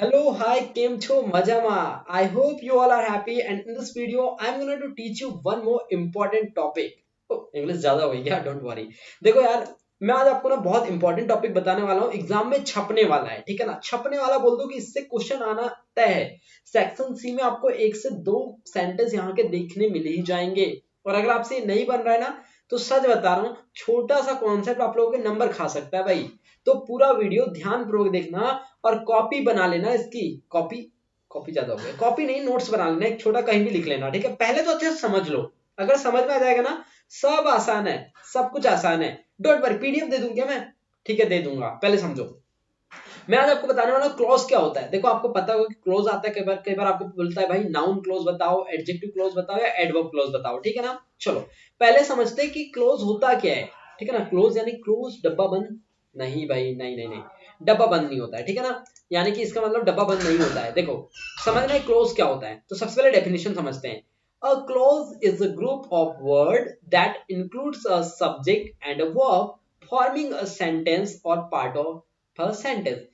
Hello, hi, came to Majama. I hope you all are happy and in this video I'm gonna to teach you one more important topic. English ज्यादा हो गया, don't worry. देखो यार, मैं आज आपको ना बहुत इंपॉर्टेंट टॉपिक बताने वाला हूँ, एग्जाम में छपने वाला है, ठीक है ना। छपने वाला बोल दो कि इससे क्वेश्चन आना तय है। सेक्शन सी में आपको एक से दो सेंटेंस यहाँ के देखने मिल ही जाएंगे, और अगर आपसे ये नहीं बन रहा है ना, तो सच बता रहा हूँ, छोटा सा कॉन्सेप्ट आप लोगों के नंबर खा सकता है भाई। तो पूरा वीडियो ध्यान पूर्वक देखना और कॉपी बना लेना। इसकी कॉपी कॉपी ज्यादा हो गया, कॉपी नहीं, नोट्स बना लेना, एक छोटा कहीं भी लिख लेना, ठीक है। पहले तो अच्छे से समझ लो, अगर समझ में आ जाएगा ना, सब आसान है, सब कुछ आसान है। डोंट वरी, पीडीएफ दे दूं क्या मैं? ठीक है, दे दूंगा, पहले समझो। मैं आज आपको बताने वाला हूँ क्लोज क्या होता है। देखो, आपको पता होगा कि क्लोज आता है, कई बार आपको बोलता है भाई नाउन क्लोज बताओ, एडजेक्टिव क्लोज बताओ या एडवर्ब क्लोज बताओ, ठीक है ना। चलो पहले समझते हैं कि क्लोज होता क्या है, ठीक है ना। क्लोज यानी क्लोज, डब्बा बंद। नहीं भाई, नहीं नहीं नहीं, डब्बा बंद नहीं होता है, ठीक है ना। यानी कि इसका मतलब डब्बा बंद नहीं होता है। देखो, समझना है क्लोज क्या होता है, तो सबसे पहले डेफिनेशन समझते हैं। A clause is a group of word that includes a subject and a verb forming a sentence or part of a sentence.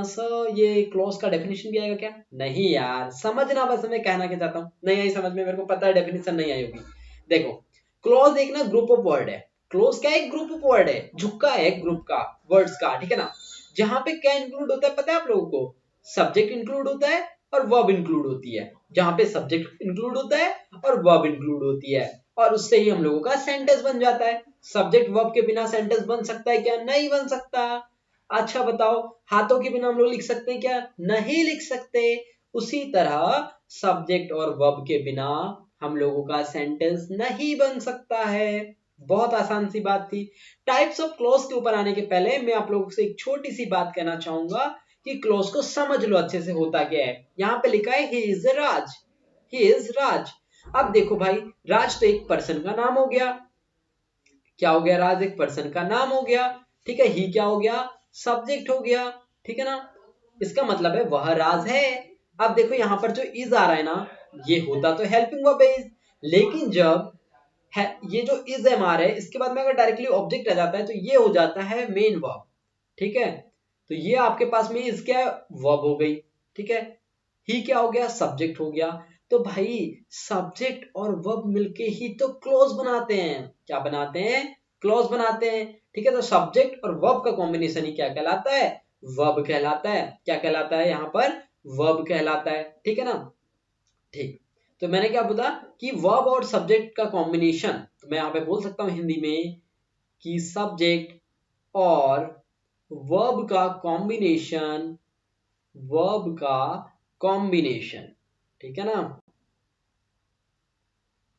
Sir ये क्लोज का डेफिनेशन भी आएगा क्या? नहीं यार, समझना, बस मैं कहना क्या चाहता हूँ, नहीं आई समझ में, मेरे को पता है डेफिनेशन नहीं आई होगी। देखो, क्लोज एक ना ग्रुप ऑफ वर्ड है। क्लोज क्या है? एक ग्रुप ऑफ वर्ड है, झुक्का है एक ग्रुप का, वर्ड्स का, ठीक है ना। जहां पे क्या इंक्लूड होता है पता है आप लोगों को? सब्जेक्ट इंक्लूड होता है और वर्ब इंक्लूड होती है। जहां पे सब्जेक्ट इंक्लूड होता है और वर्ब इंक्लूड होती है, और उससे ही हम लोगों का सेंटेंस बन जाता है। सब्जेक्ट वर्ब के बिना सेंटेंस बन सकता है क्या? नहीं बन सकता। अच्छा बताओ, हाथों के बिना हम लोग लिख सकते हैं क्या? नहीं लिख सकते। उसी तरह सब्जेक्ट और वर्ब के बिना हम लोगों का सेंटेंस नहीं बन सकता है। बहुत आसान सी बात थी। टाइप्स ऑफ क्लोज के ऊपर आने के पहले मैं आप लोगों से एक छोटी सी बात कहना चाहूंगा कि क्लोज को समझ लो अच्छे से होता क्या है। यहाँ पे लिखा है he is Raj, he is राज। अब देखो भाई, राज तो एक पर्सन का नाम हो गया। क्या हो गया? राज एक पर्सन का नाम हो गया, ठीक है। ही क्या हो गया? सब्जेक्ट हो गया, ठीक है ना। इसका मतलब है वह राज है। अब देखो यहाँ पर जो इज आ रहा है ना, ये होता तो हेल्पिंग वर्ब है इज, लेकिन जब है ये जो इज एम आ रहा है, इसके बाद में अगर डायरेक्टली ऑब्जेक्ट आ जाता है तो ये हो जाता है मेन वर्ब, ठीक है। तो ये आपके पास में इज क्या है? वर्ब हो गई, ठीक है। ही क्या हो गया? सब्जेक्ट हो गया। तो भाई, सब्जेक्ट और वर्ब मिलके ही तो क्लोज बनाते हैं। क्या बनाते हैं? क्लोज बनाते हैं, ठीक है। तो सब्जेक्ट और वर्ब का कॉम्बिनेशन ही क्या कहलाता है? वर्ब कहलाता है। क्या कहलाता है यहाँ पर? वर्ब कहलाता है, ठीक है ना। ठीक। तो मैंने क्या बोला कि वर्ब और सब्जेक्ट का कॉम्बिनेशन, तो मैं यहाँ पे बोल सकता हूँ हिंदी में कि सब्जेक्ट और वर्ब का कॉम्बिनेशन, वर्ब का कॉम्बिनेशन, ठीक है ना,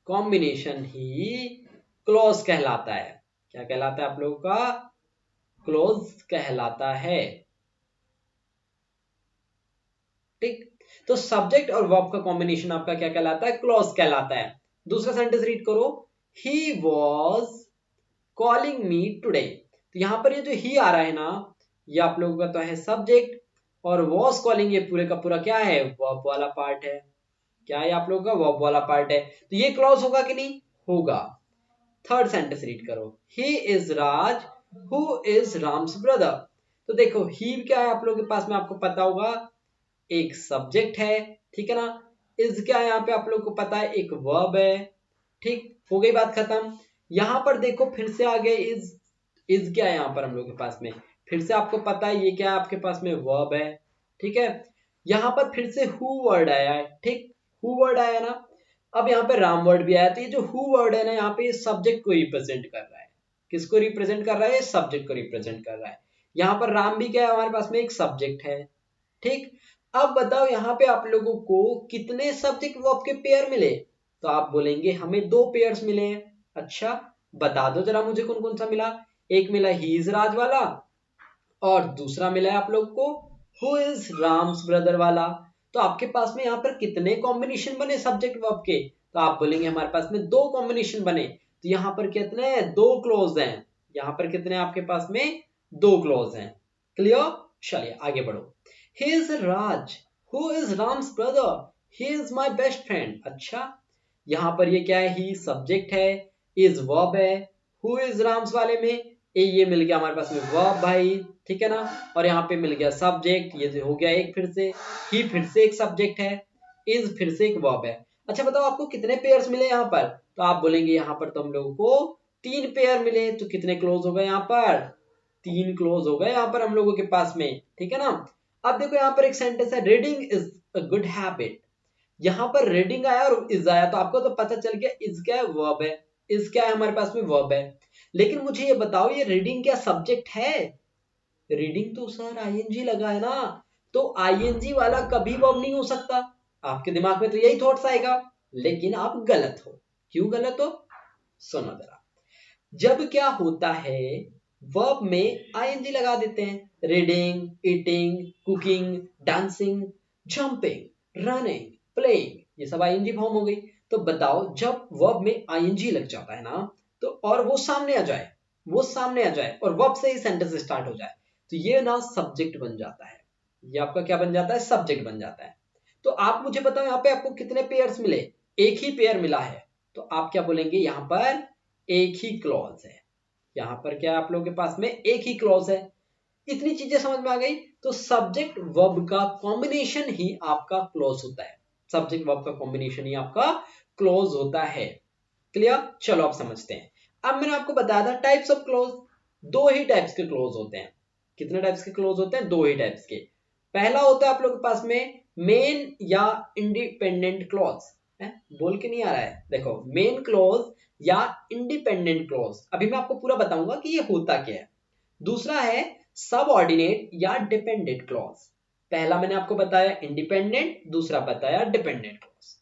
कॉम्बिनेशन ही क्लोज कहलाता है। क्या कहलाता है आप लोगों का? क्लोज कहलाता है, ठीक। तो सब्जेक्ट और वर्ब का कॉम्बिनेशन आपका क्या कहलाता है? क्लोज कहलाता है। दूसरा सेंटेंस रीड करो। He was calling me today. तो यहां पर ये जो ही आ रहा है ना, ये आप लोगों का तो है सब्जेक्ट, और वॉज कॉलिंग ये पूरे का पूरा क्या है? वर्ब वाला पार्ट है। क्या है आप लोगों का? वर्ब वाला पार्ट है। तो ये क्लॉज होगा कि नहीं? होगा। थर्ड सेंटेंस रीड करो। He is Raj who is Ram's brother. तो देखो, ही क्या है आप लोगों के पास में? आपको पता होगा, एक सब्जेक्ट है, ठीक है ना। इज क्या है यहाँ पे आप लोगों को पता है? एक वर्ब है, ठीक। हो गई बात खत्म। यहां पर देखो फिर से आ गए इज। इज क्या है यहाँ पर हम लोग के पास में? फिर से आपको पता है ये क्या है आपके पास में? वर्ब है, ठीक है। यहां पर फिर से हु वर्ड आया है, ठीक। हु वर्ड आया ना। अब यहाँ पे राम वर्ड भी आया, तो ये जो हु वर्ड है ना, यहाँ पे सब्जेक्ट को रिप्रेजेंट कर रहा है। किसको रिप्रेजेंट कर रहा है? सब्जेक्ट को रिप्रेजेंट कर रहा है। यहाँ पर राम भी क्या है हमारे पास में? एक सब्जेक्ट है, ठीक। अब बताओ यहाँ पे आप लोगों को कितने सब्जेक्ट वर्ब के पेयर मिले? तो आप बोलेंगे हमें दो पेयर्स मिले हैं। अच्छा, बता दो जरा मुझे कौन कौन सा मिला। एक मिला ही इज राज वाला, और दूसरा मिला है आप लोग को हु इज राम्स ब्रदर वाला। तो आपके पास में यहाँ पर कितने कॉम्बिनेशन बने सब्जेक्ट वर्ब के? तो आप बोलेंगे हमारे पास में दो कॉम्बिनेशन बने। तो यहाँ पर कितने हैं? दो क्लोज हैं। यहाँ पर कितने आपके पास में? दो क्लोज हैं। क्लियर? चलिए आगे बढ़ो। He is Raj who is Ram's brother, he is my best friend. अच्छा, यहाँ पर ये क्या है? ही सब्जेक्ट है, इज वर्ब है, हु इज राम्स वाले में ये मिल गया हमारे पास में वर्ब भाई, ठीक है ना। और यहाँ पे मिल गया सब्जेक्ट, ये हो गया एक फिर से, ही फिर से एक सब्जेक्ट है, इज फिर से एक वर्ब है। अच्छा बताओ आपको कितने पेयर्स मिले यहाँ पर? तो आप बोलेंगे यहाँ पर तो हम लोगों को 3 पेयर मिले। तो कितने क्लोज हो गए यहाँ पर? 3 क्लोज हो गए यहाँ पर हम लोगों के पास में, ठीक है ना। अब देखो यहाँ पर एक सेंटेंस है, reading is a good habit. यहाँ पर रीडिंग आया और इज आया, तो आपको तो पता चल गया इज क्या है, वर्ब है। इज क्या है हमारे पास में, वर्ब है। लेकिन मुझे ये बताओ, ये रीडिंग क्या सब्जेक्ट है? रीडिंग तो सर आईएनजी लगा है ना, तो आईएनजी वाला कभी वर्ब नहीं हो सकता। आपके दिमाग में तो यही थॉट्स आएगा, लेकिन आप गलत हो। क्यों गलत हो? सुनो जरा। जब क्या होता है, वर्ब में आईएनजी लगा देते हैं। Reading, eating, cooking, dancing, jumping, running, playing, ये सब आईएनजी फॉर्म हो गई। तो बताओ जब वर्ब में आईएनजी लग जाता है ना, तो और वो सामने आ जाए, वो सामने आ जाए और वर्ब से ही सेंटेंस स्टार्ट हो जाए, तो ये ना सब्जेक्ट बन जाता है। ये आपका क्या बन जाता है? सब्जेक्ट बन जाता है। तो आप मुझे बताओ यहाँ पे आपको कितने पेयर्स मिले? एक ही पेयर मिला है। तो आप क्या बोलेंगे? यहाँ पर एक ही क्लॉज है। यहाँ पर क्या है आप लोगों के पास में? एक ही क्लॉज है। इतनी चीजें समझ में आ गई। तो सब्जेक्ट वर्ब का कॉम्बिनेशन ही आपका क्लॉज होता है। सब्जेक्ट वर्ब का कॉम्बिनेशन ही आपका क्लॉज होता है। क्लियर? चलो आप समझते हैं। अब मैंने आपको बताया था टाइप्स ऑफ क्लॉज। दो ही टाइप्स के क्लॉज होते हैं। कितने टाइप्स के क्लॉज होते हैं? दो ही टाइप्स के। पहला होता है आप लोगों के पास में मेन या इंडिपेंडेंट क्लॉज है। बोल के नहीं आ रहा है, देखो मेन क्लॉज या इंडिपेंडेंट क्लॉज। अभी मैं आपको पूरा बताऊंगा कि ये होता क्या है। दूसरा है सबऑर्डिनेट या डिपेंडेंट क्लॉज। पहला मैंने आपको बताया इंडिपेंडेंट, दूसरा बताया डिपेंडेंट क्लॉज।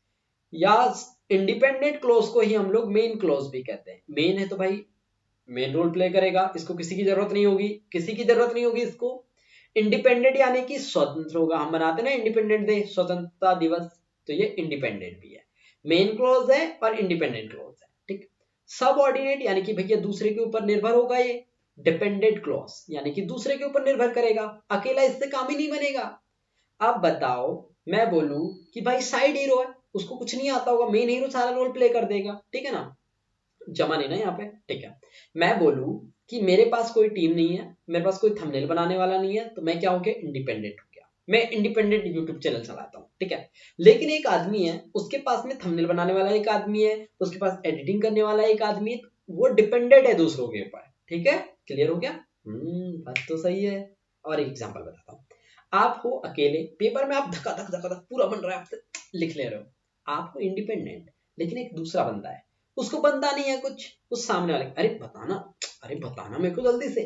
या इंडिपेंडेंट क्लॉज को ही हम लोग मेन क्लॉज भी कहते हैं। मेन है तो भाई मेन रोल प्ले करेगा, इसको किसी की जरूरत नहीं होगी, किसी की जरूरत नहीं होगी इसको। इंडिपेंडेंट यानी कि स्वतंत्र होगा। हम मनाते ना इंडिपेंडेंट डे, स्वतंत्रता दिवस, तो ये इंडिपेंडेंट भी है। मेन क्लॉज है और इंडिपेंडेंट क्लॉज है, ठीक। सब ऑर्डिनेट यानी कि भैया दूसरे के ऊपर निर्भर होगा। ये डिपेंडेंट क्लॉज यानी कि दूसरे के ऊपर निर्भर करेगा, अकेला इससे काम ही नहीं बनेगा। अब बताओ, मैं बोलूं कि भाई साइड हीरो है, उसको कुछ नहीं आता होगा, मेन हीरो सारा रोल प्ले कर देगा, ठीक है ना। जमा नहीं ना यहाँ पे, ठीक है। मैं बोलूं कि मेरे पास कोई टीम नहीं है, मेरे पास कोई थंबनेल बनाने वाला नहीं है, तो मैं क्या हो गया? इंडिपेंडेंट हो गया। मैं इंडिपेंडेंट यूट्यूब चैनल चलाता हूँ, ठीक है। लेकिन एक आदमी है, उसके पास में थंबनेल बनाने वाला एक आदमी है, उसके पास एडिटिंग करने वाला एक आदमी है, वो डिपेंडेंट है दूसरों के ऊपर, ठीक है। क्लियर हो गया? बात तो सही है। और एक एग्जांपल बताता हूँ। आप हो अकेले, पेपर में आप धका धक धका धक पूरा बन रहा है, आपसे लिख ले रहे हो। आप हो इंडिपेंडेंट, लेकिन एक दूसरा बंदा है, उसको बनता नहीं है कुछ, उस सामने वाले अरे बताना, अरे बताना मेरे को जल्दी से,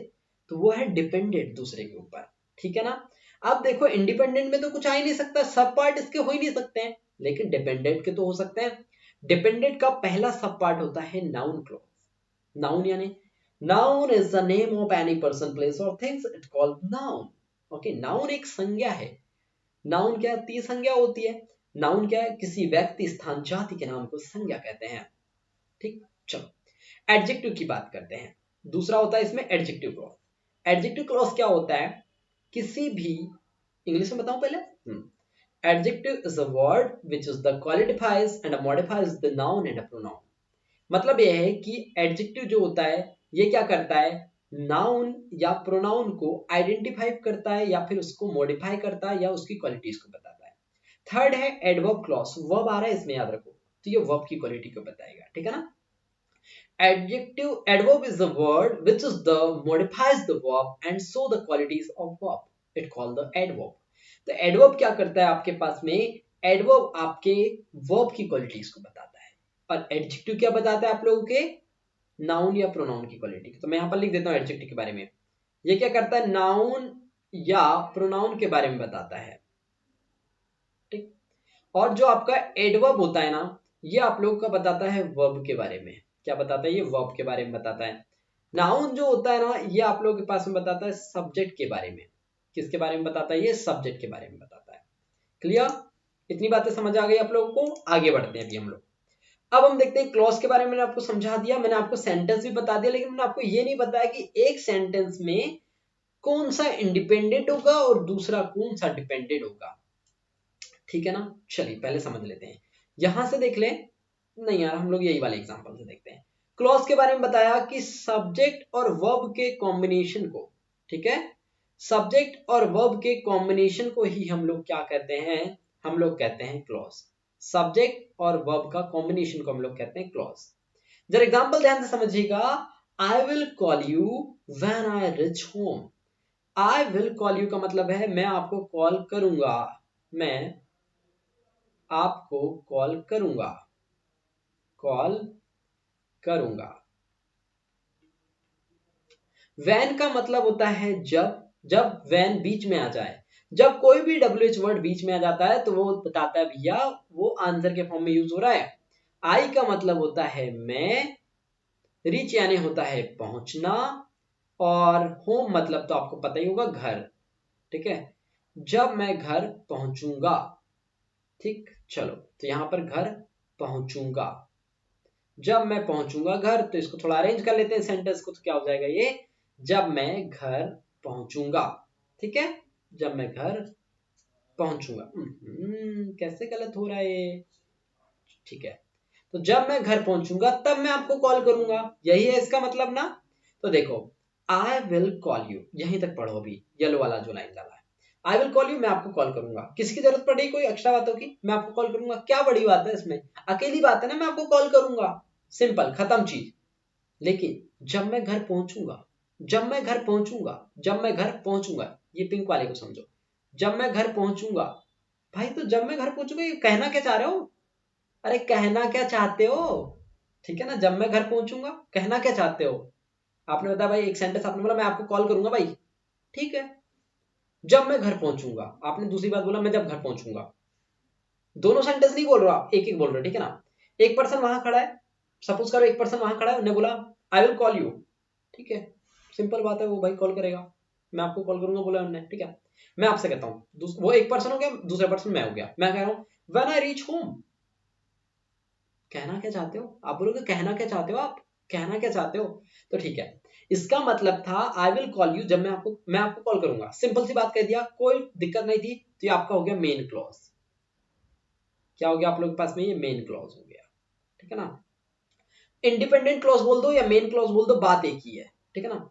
तो वो है डिपेंडेंट दूसरे के ऊपर, ठीक है ना। अब देखो इंडिपेंडेंट में तो कुछ आ ही नहीं सकता, सब पार्ट इसके हो ही नहीं सकते हैं, लेकिन डिपेंडेंट के तो हो सकते हैं। डिपेंडेंट का पहला सब पार्ट होता है नाउन क्लॉज। नाउन यानी noun is the name of any person, place और things, it called noun. Okay, noun एक संज्ञा है। नाउन क्या है? संज्ञा होती है। नाउन क्या है? किसी व्यक्ति, स्थान, जाति के नाम को संज्ञा कहते हैं, ठीक। चलो एडजेक्टिव की बात करते हैं। दूसरा होता है इसमें एडजेक्टिव क्लॉज। एडजेक्टिव क्लॉज क्या होता है? किसी भी, इंग्लिश में बताऊं पहले। Adjective is a word which is the qualifies and modifies the noun and a pronoun. मतलब यह है कि एडजेक्टिव जो होता है, ये क्या करता है? नाउन या प्रोनाउन को आइडेंटिफाई करता है, या फिर उसको मॉडिफाई करता है, या उसकी क्वालिटीज को बताता है। थर्ड है एडवर्ब क्लॉज। वर्ब आ रहा है इसमें, याद रखो, तो ये वर्ब की क्वालिटी को बताएगा, ठीक है ना। Adverb is the word which is the modifies the verb and show the qualities of verb. It called the adverb. तो adverb क्या करता है आपके पास में? Adverb आपके verb की क्वालिटीज को बताता है, और adjective क्या बताता है आप लोगों के? नाउन या प्रोनाउन की क्वालिटी। तो मैं यहाँ पर लिख देता हूँ एडजेक्टिव के बारे में। ये क्या करता है? नाउन या प्रोनाउन के बारे में बताता है, ठीक। और जो आपका एडवर्ब होता है ना, ये आप लोगों का बताता है वर्ब के बारे में। क्या बताता है? ये वर्ब के बारे में बताता है। नाउन जो होता है ना, ये आप लोगों के पास में बताता है सब्जेक्ट के बारे में। किसके बारे में बताता है? ये सब्जेक्ट के बारे में बताता है। क्लियर? इतनी बातें समझ आ गई आप लोगों को? आगे बढ़ते हैं अभी हम लोग। अब हम देखते हैं क्लॉज के बारे में। मैंने आपको समझा दिया, मैंने आपको सेंटेंस भी बता दिया, लेकिन मैंने आपको ये नहीं बताया कि एक सेंटेंस में कौन सा इंडिपेंडेंट होगा और दूसरा कौन सा डिपेंडेंट होगा, ठीक है ना। चलिए पहले समझ लेते हैं। यहां से देख लें, नहीं यार हम लोग यही वाले एग्जांपल से देखते हैं। क्लॉज के बारे में बताया कि सब्जेक्ट और वर्ब के कॉम्बिनेशन को, ठीक है, सब्जेक्ट और वर्ब के कॉम्बिनेशन को ही हम लोग क्या कहते हैं, हम लोग कहते हैं क्लॉज। सब्जेक्ट और वर्ब का कॉम्बिनेशन को हम लोग कहते हैं क्लॉज। जरा एग्जांपल ध्यान से समझिएगा। I will call you when I reach home. I will call you का मतलब है मैं आपको कॉल करूंगा, मैं आपको कॉल करूंगा, कॉल करूंगा। वैन का मतलब होता है जब, जब वैन बीच में आ जाए, जब कोई भी WH वर्ड बीच में आ जाता है तो वो बताता है भैया वो आंसर के फॉर्म में यूज हो रहा है। आई का मतलब होता है मैं, रीच यानी होता है पहुंचना, और होम मतलब तो आपको पता ही होगा घर, ठीक है, जब मैं घर पहुंचूंगा। ठीक, चलो तो यहां पर घर पहुंचूंगा, जब मैं पहुंचूंगा घर, तो इसको थोड़ा अरेंज कर लेते हैं सेंटेंस को, तो क्या हो जाएगा ये, जब मैं घर पहुंचूंगा, ठीक है, जब मैं घर पहुंचूंगा। कैसे गलत हो रहा है ये, ठीक है, तो जब मैं घर पहुंचूंगा तब मैं आपको कॉल करूंगा, यही है इसका मतलब ना। तो देखो आई विल कॉल यू, यहीं तक पढ़ो अभी, येलो वाला जो लाइन डाला है, आई विल कॉल यू, मैं आपको कॉल करूंगा। किसकी जरूरत पड़ी कोई एक्स्ट्रा बातों की, मैं आपको कॉल करूंगा, क्या बड़ी बात है इसमें, अकेली बात है ना, मैं आपको कॉल करूंगा, सिंपल खत्म चीज। लेकिन जब मैं घर पहुंचूंगा, जब मैं घर पहुंचूंगा, जब मैं घर पहुंचूंगा, ये पिंक वाले को समझो, जब मैं घर पहुंचूंगा, भाई तो जब मैं घर पहुंचूंगा ये कहना क्या चाह रहे हो, अरे कहना क्या चाहते हो, ठीक है ना, जब मैं घर पहुंचूंगा कहना क्या चाहते हो। आपने बताया भाई एक सेंटेंस आपने बोला मैं आपको कॉल करूंगा भाई, ठीक है, जब मैं घर पहुंचूंगा, आपने दूसरी बात बोला मैं जब घर पहुंचूंगा, दोनों सेंटेंस नहीं बोल रहा, आप एक एक बोल रहे हो, ठीक है ना। एक पर्सन वहां खड़ा है, सपोज करो एक पर्सन वहां खड़ा है, उन्हें बोला आई विल कॉल यू, ठीक है, सिंपल बात है, वो भाई कॉल करेगा, मैं आपको कॉल करूंगा बोला उन्होंने, ठीक है। मैं आपसे कहता हूँ, वो एक पर्सन हो गया, दूसरा पर्सन मैं हो गया, मैं कह रहा हूँ व्हेन आई रीच होम, कहना क्या चाहते हो, आप बोलोगे कहना क्या चाहते हो, आप कहना क्या चाहते हो, तो ठीक है, इसका मतलब था आई विल कॉल यू, जब मैं आपको कॉल करूंगा, सिंपल सी बात कह दिया, कोई दिक्कत नहीं थी, तो ये आपका हो गया मेन क्लॉज। क्या हो गया आप लोगों के पास में, ये मेन क्लॉज हो गया, ठीक है ना। इंडिपेंडेंट क्लॉज बोल दो या मेन क्लॉज बोल दो, बात एक ही है, ठीक है ना।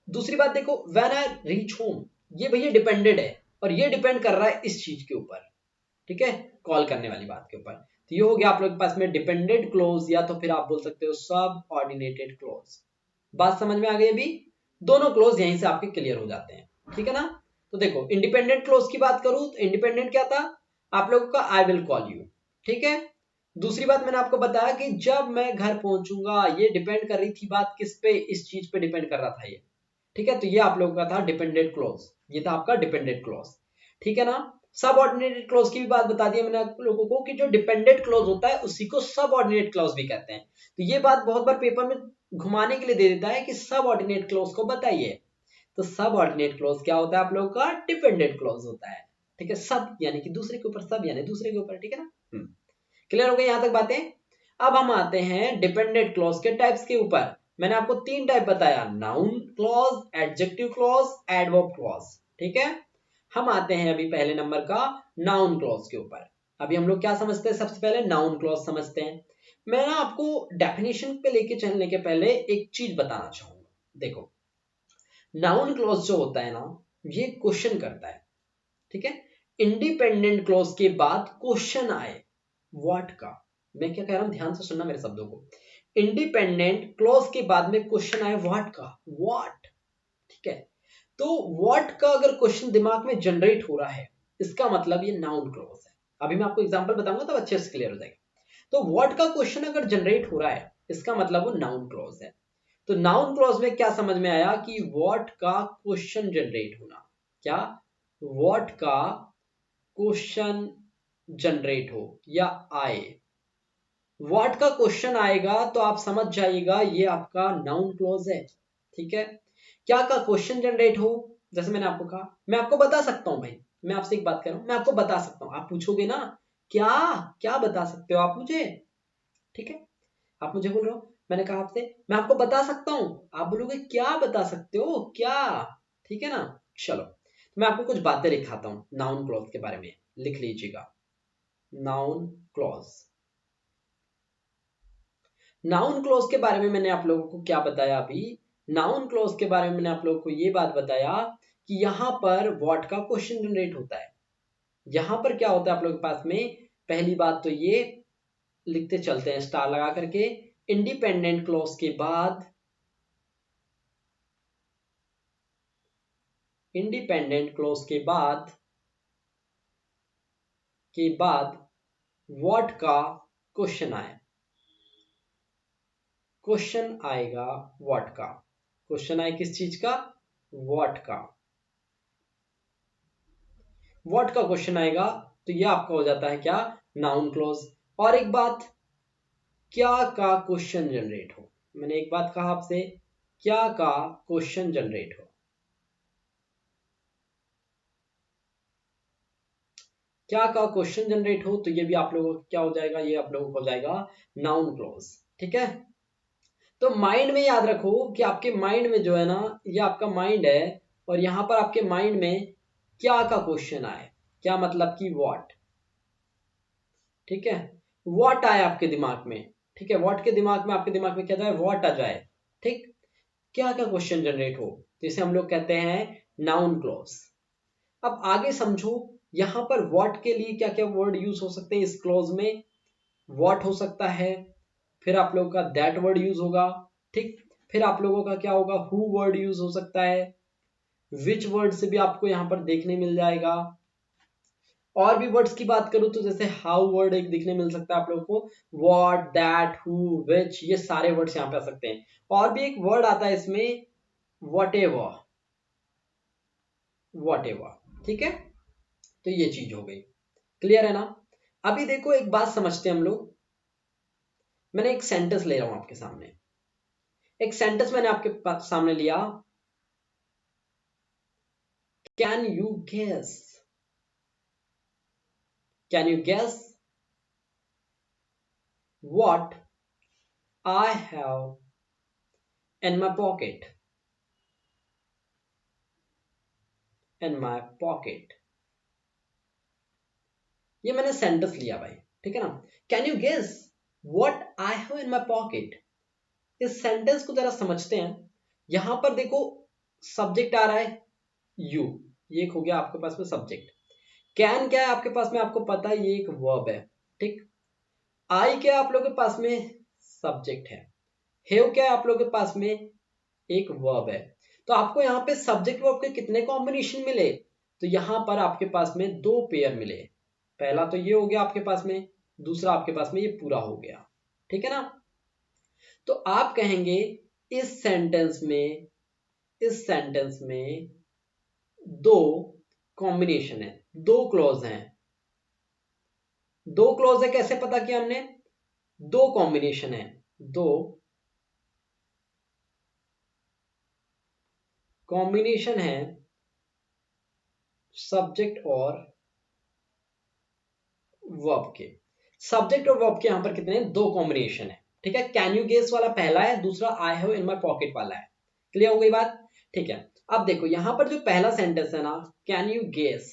दूसरी बात देखो, व्हेन आई रीच होम, ये भैया डिपेंडेंट है, और ये डिपेंड कर रहा है इस चीज के ऊपर, ठीक है, कॉल करने वाली बात के ऊपर। तो ये हो गया आप लोग के पास में डिपेंडेंट क्लोज, या तो फिर आप बोल सकते हो सब ऑर्डिनेटेड क्लोज। बात समझ में आ गई अभी, दोनों क्लोज यहीं से आपके क्लियर हो जाते हैं, ठीक है ना। तो देखो इंडिपेंडेंट क्लोज की बात करूं तो इंडिपेंडेंट क्या था आप लोगों का, आई विल कॉल यू, ठीक है। दूसरी बात मैंने आपको बताया कि जब मैं घर पहुंचूंगा, ये डिपेंड कर रही थी बात किस पे, इस चीज पे डिपेंड कर रहा था ये, ठीक है। तो ये आप लोगों का था डिपेंडेंट क्लोज, ये था आपका डिपेंडेंट क्लोज, ठीक है ना। सब ऑर्डिनेटेड क्लोज की भी बात बता दी मैंने आप लोगों को कि जो डिपेंडेंट क्लोज होता है उसी को सब ऑर्डिनेट क्लोज भी कहते हैं। तो ये बात बहुत बार पेपर में घुमाने के लिए दे देता है कि सब ऑर्डिनेट क्लोज को बताइए। तो सब ऑर्डिनेट क्लोज क्या होता है आप लोगों का, डिपेंडेंट क्लोज होता है, ठीक है। सब यानी कि दूसरे के ऊपर, सब यानी दूसरे के ऊपर, ठीक है ना। क्लियर हो गई यहां तक बातें। अब हम आते हैं डिपेंडेंट क्लॉज के टाइप्स के ऊपर। मैंने आपको तीन टाइप बताया, noun clause, adjective clause, adverb clause, ठीक है। हम आते हैं अभी पहले नंबर का नाउन क्लॉज के ऊपर। अभी हम लोग क्या समझते हैं, सबसे पहले नाउन क्लॉज समझते हैं। मैं ना आपको डेफिनेशन पे लेके चलने के पहले एक चीज बताना चाहूंगा। देखो नाउन क्लॉज जो होता है ना, ये क्वेश्चन करता है, ठीक है। इंडिपेंडेंट क्लॉज के बाद क्वेश्चन आए व्हाट का, मैं क्या कह रहा हूं ध्यान से सुनना मेरे शब्दों को। इंडिपेंडेंट क्लॉज के बाद में क्वेश्चन आए व्हाट का, व्हाट, ठीक है। तो व्हाट का अगर क्वेश्चन दिमाग में जनरेट हो रहा है, इसका मतलब ये नाउन क्लॉज है। अभी मैं आपको एग्जांपल बताऊंगा तब अच्छे से क्लियर हो जाएगा। तो व्हाट का क्वेश्चन अगर जनरेट हो रहा है, इसका मतलब वो नाउन क्लॉज है। तो नाउन क्लॉज में क्या समझ में आया कि व्हाट का क्वेश्चन जनरेट होना, क्या, व्हाट का क्वेश्चन जनरेट हो या आए, व्हाट का क्वेश्चन आएगा तो आप समझ जाइएगा ये आपका नाउन क्लॉज है, ठीक है। क्या का क्वेश्चन जनरेट हो, जैसे मैंने आपको कहा, मैं आपको बता सकता हूं भाई, मैं आपसे एक बात कर रहा हूं, मैं आपको बता सकता हूं, आप पूछोगे ना क्या, क्या बता सकते हो आप मुझे, ठीक है। आप मुझे बोल रहे हो, मैंने कहा आपसे मैं आपको बता सकता हूं, आप बोलोगे क्या बता सकते हो क्या, ठीक है ना। चलो मैं आपको कुछ बातें लिखाता हूं नाउन क्लॉज के बारे में, लिख लीजिएगा। नाउन क्लॉज, नाउन क्लॉज के बारे में मैंने आप लोगों को क्या बताया अभी? नाउन क्लॉज के बारे में मैंने आप लोगों को ये बात बताया कि यहाँ पर व्हाट का क्वेश्चन जनरेट होता है। यहाँ पर क्या होता है आप लोगों के पास में, पहली बात तो ये लिखते चलते हैं स्टार लगा करके, इंडिपेंडेंट क्लॉज के बाद, इंडिपेंडेंट क्लॉज के बाद व्हाट का क्वेश्चन आए, क्वेश्चन आएगा व्हाट का, क्वेश्चन आए किस चीज का? व्हाट का, व्हाट का क्वेश्चन आएगा, तो ये आपका हो जाता है क्या? Noun clause. और एक बात, क्या का क्वेश्चन जनरेट हो, मैंने एक बात कहा आपसे, क्या का क्वेश्चन जनरेट हो, क्या का क्वेश्चन जनरेट हो, तो ये भी आप लोगों को क्या हो जाएगा? ये आप लोगों को हो जाएगा नाउन क्लॉज। ठीक है, तो माइंड में याद रखो कि आपके माइंड में जो है ना, ये आपका माइंड है, और यहां पर आपके माइंड में क्या का क्वेश्चन आए, क्या मतलब कि व्हाट। ठीक है, व्हाट आए आपके दिमाग में, ठीक है, व्हाट के दिमाग में, आपके दिमाग में क्या जाए? व्हाट आ जाए। ठीक, क्या क्या क्वेश्चन जनरेट हो, तो इसे हम लोग कहते हैं नाउन क्लॉज। अब आगे समझो, यहां पर व्हाट के लिए क्या क्या वर्ड यूज हो सकते हैं इस क्लॉज में? व्हाट हो सकता है, फिर आप लोगों का दैट वर्ड यूज होगा, ठीक, फिर आप लोगों का क्या होगा? हु वर्ड यूज हो सकता है, विच वर्ड से भी आपको यहां पर देखने मिल जाएगा। और भी वर्ड्स की बात करूं तो जैसे हाउ वर्ड एक दिखने मिल सकता है आप लोगों को, व्हाट, दैट, हु, विच, ये सारे वर्ड्स यहाँ पे आ सकते हैं। और भी एक वर्ड आता है इसमें, वट एवर, वट एवर। ठीक है, तो ये चीज हो गई, क्लियर है ना? अभी देखो एक बात समझते हैं हम लोग, मैंने एक सेंटेंस ले रहा हूं आपके सामने, एक सेंटेंस मैंने आपके सामने लिया, can you guess, can you guess what I have in my pocket, in my pocket। ये मैंने सेंटेंस लिया भाई, ठीक है ना? Can you guess what I have in my pocket, इस सेंटेंस को जरा समझते हैं। यहां पर देखो सब्जेक्ट आ रहा है यू, ये एक हो गया आपके पास में सब्जेक्ट। कैन क्या है आपके पास में? आपको पता है ये एक वर्ब है, ठीक। आई क्या है आप लोगों के पास में? सब्जेक्ट है। हैव क्या है आप लोगों के पास में? एक वर्ब है। तो आपको यहाँ पे सब्जेक्ट वर्ब के कितने कॉम्बिनेशन मिले? तो यहां पर आपके पास में दो पेयर मिले। पहला तो ये हो गया आपके पास में, दूसरा आपके पास में ये पूरा हो गया, ठीक है ना? तो आप कहेंगे इस सेंटेंस में, इस सेंटेंस में दो कॉम्बिनेशन है, दो क्लॉज हैं। दो क्लॉज है, कैसे पता किया हमने? दो कॉम्बिनेशन है, दो कॉम्बिनेशन है सब्जेक्ट और वर्ब के। सब्जेक्ट और वर्ब के यहां पर कितने हैं? दो कॉम्बिनेशन है, ठीक है। कैन यू गेस वाला पहला है, दूसरा I have in my pocket वाला है। क्लियर हो गई बात? ठीक है, अब देखो यहां पर जो पहला सेंटेंस है ना, can you guess,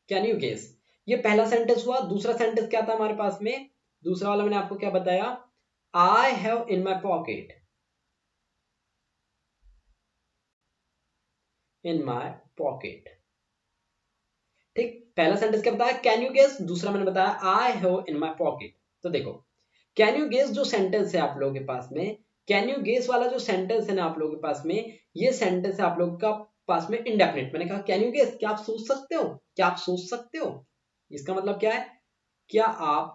can you guess, ये पहला सेंटेंस हुआ। दूसरा सेंटेंस क्या था हमारे पास में? दूसरा वाला मैंने आपको क्या बताया? I have in my pocket, in my pocket, ठीक। पहला सेंटेंस क्या बताया? कैन यू गेस, दूसरा मैंने बताया I have in my pocket. तो देखो कैन यू गेस जो सेंटेंस है आप लोगों के पास में, कैन यू गेस वाला जो सेंटेंस है ना आप लोगों के पास में, ये सेंटेंस है आप लोगों का पास में इंडेफिनिट। मैंने कहा कैन यू गेस, क्या आप सोच सकते हो? क्या आप सोच सकते हो? इसका मतलब क्या है? क्या आप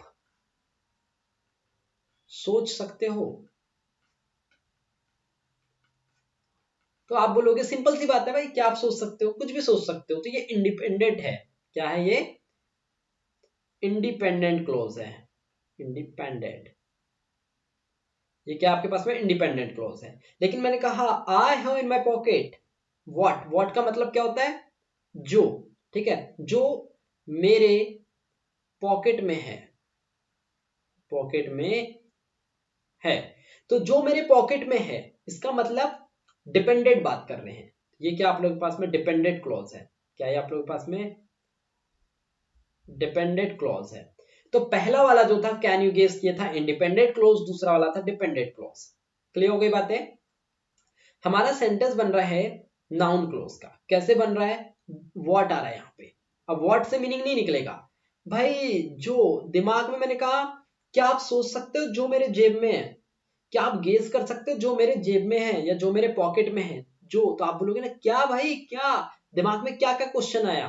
सोच सकते हो? तो आप बोलोगे सिंपल सी बात है भाई, क्या आप सोच सकते हो? कुछ भी सोच सकते हो। तो ये इंडिपेंडेंट है, क्या है ये? इंडिपेंडेंट क्लोज है, इंडिपेंडेंट। ये क्या आपके पास में? इंडिपेंडेंट क्लॉज है। लेकिन मैंने कहा I have in my pocket what, what का मतलब क्या होता है? जो, ठीक है, जो मेरे पॉकेट में है, पॉकेट में है। तो जो मेरे पॉकेट में है, इसका मतलब डिपेंडेंट बात कर रहे हैं। ये क्या आप लोगों के पास में? डिपेंडेंट क्लॉज है। क्या है आप लोगों के पास में? डिपेंडेंट क्लॉज है। तो पहला वाला जो था कैन यू गेस ये था इंडिपेंडेंट क्लोज, दूसरा वाला था डिपेंडेंट क्लोज। क्लियर हो गई बातें? हमारा सेंटेंस बन रहा है नाउन क्लोज का। कैसे बन रहा है? व्हाट आ रहा है यहाँ पे। अब व्हाट से मीनिंग नहीं निकलेगा भाई। जो दिमाग में मैंने कहा, क्या आप सोच सकते हो जो मेरे जेब में है? क्या आप गेस कर सकते हो जो मेरे जेब में है या जो मेरे पॉकेट में है? जो तो आप बोलोगे ना क्या भाई, क्या दिमाग में क्या क्या क्वेश्चन आया?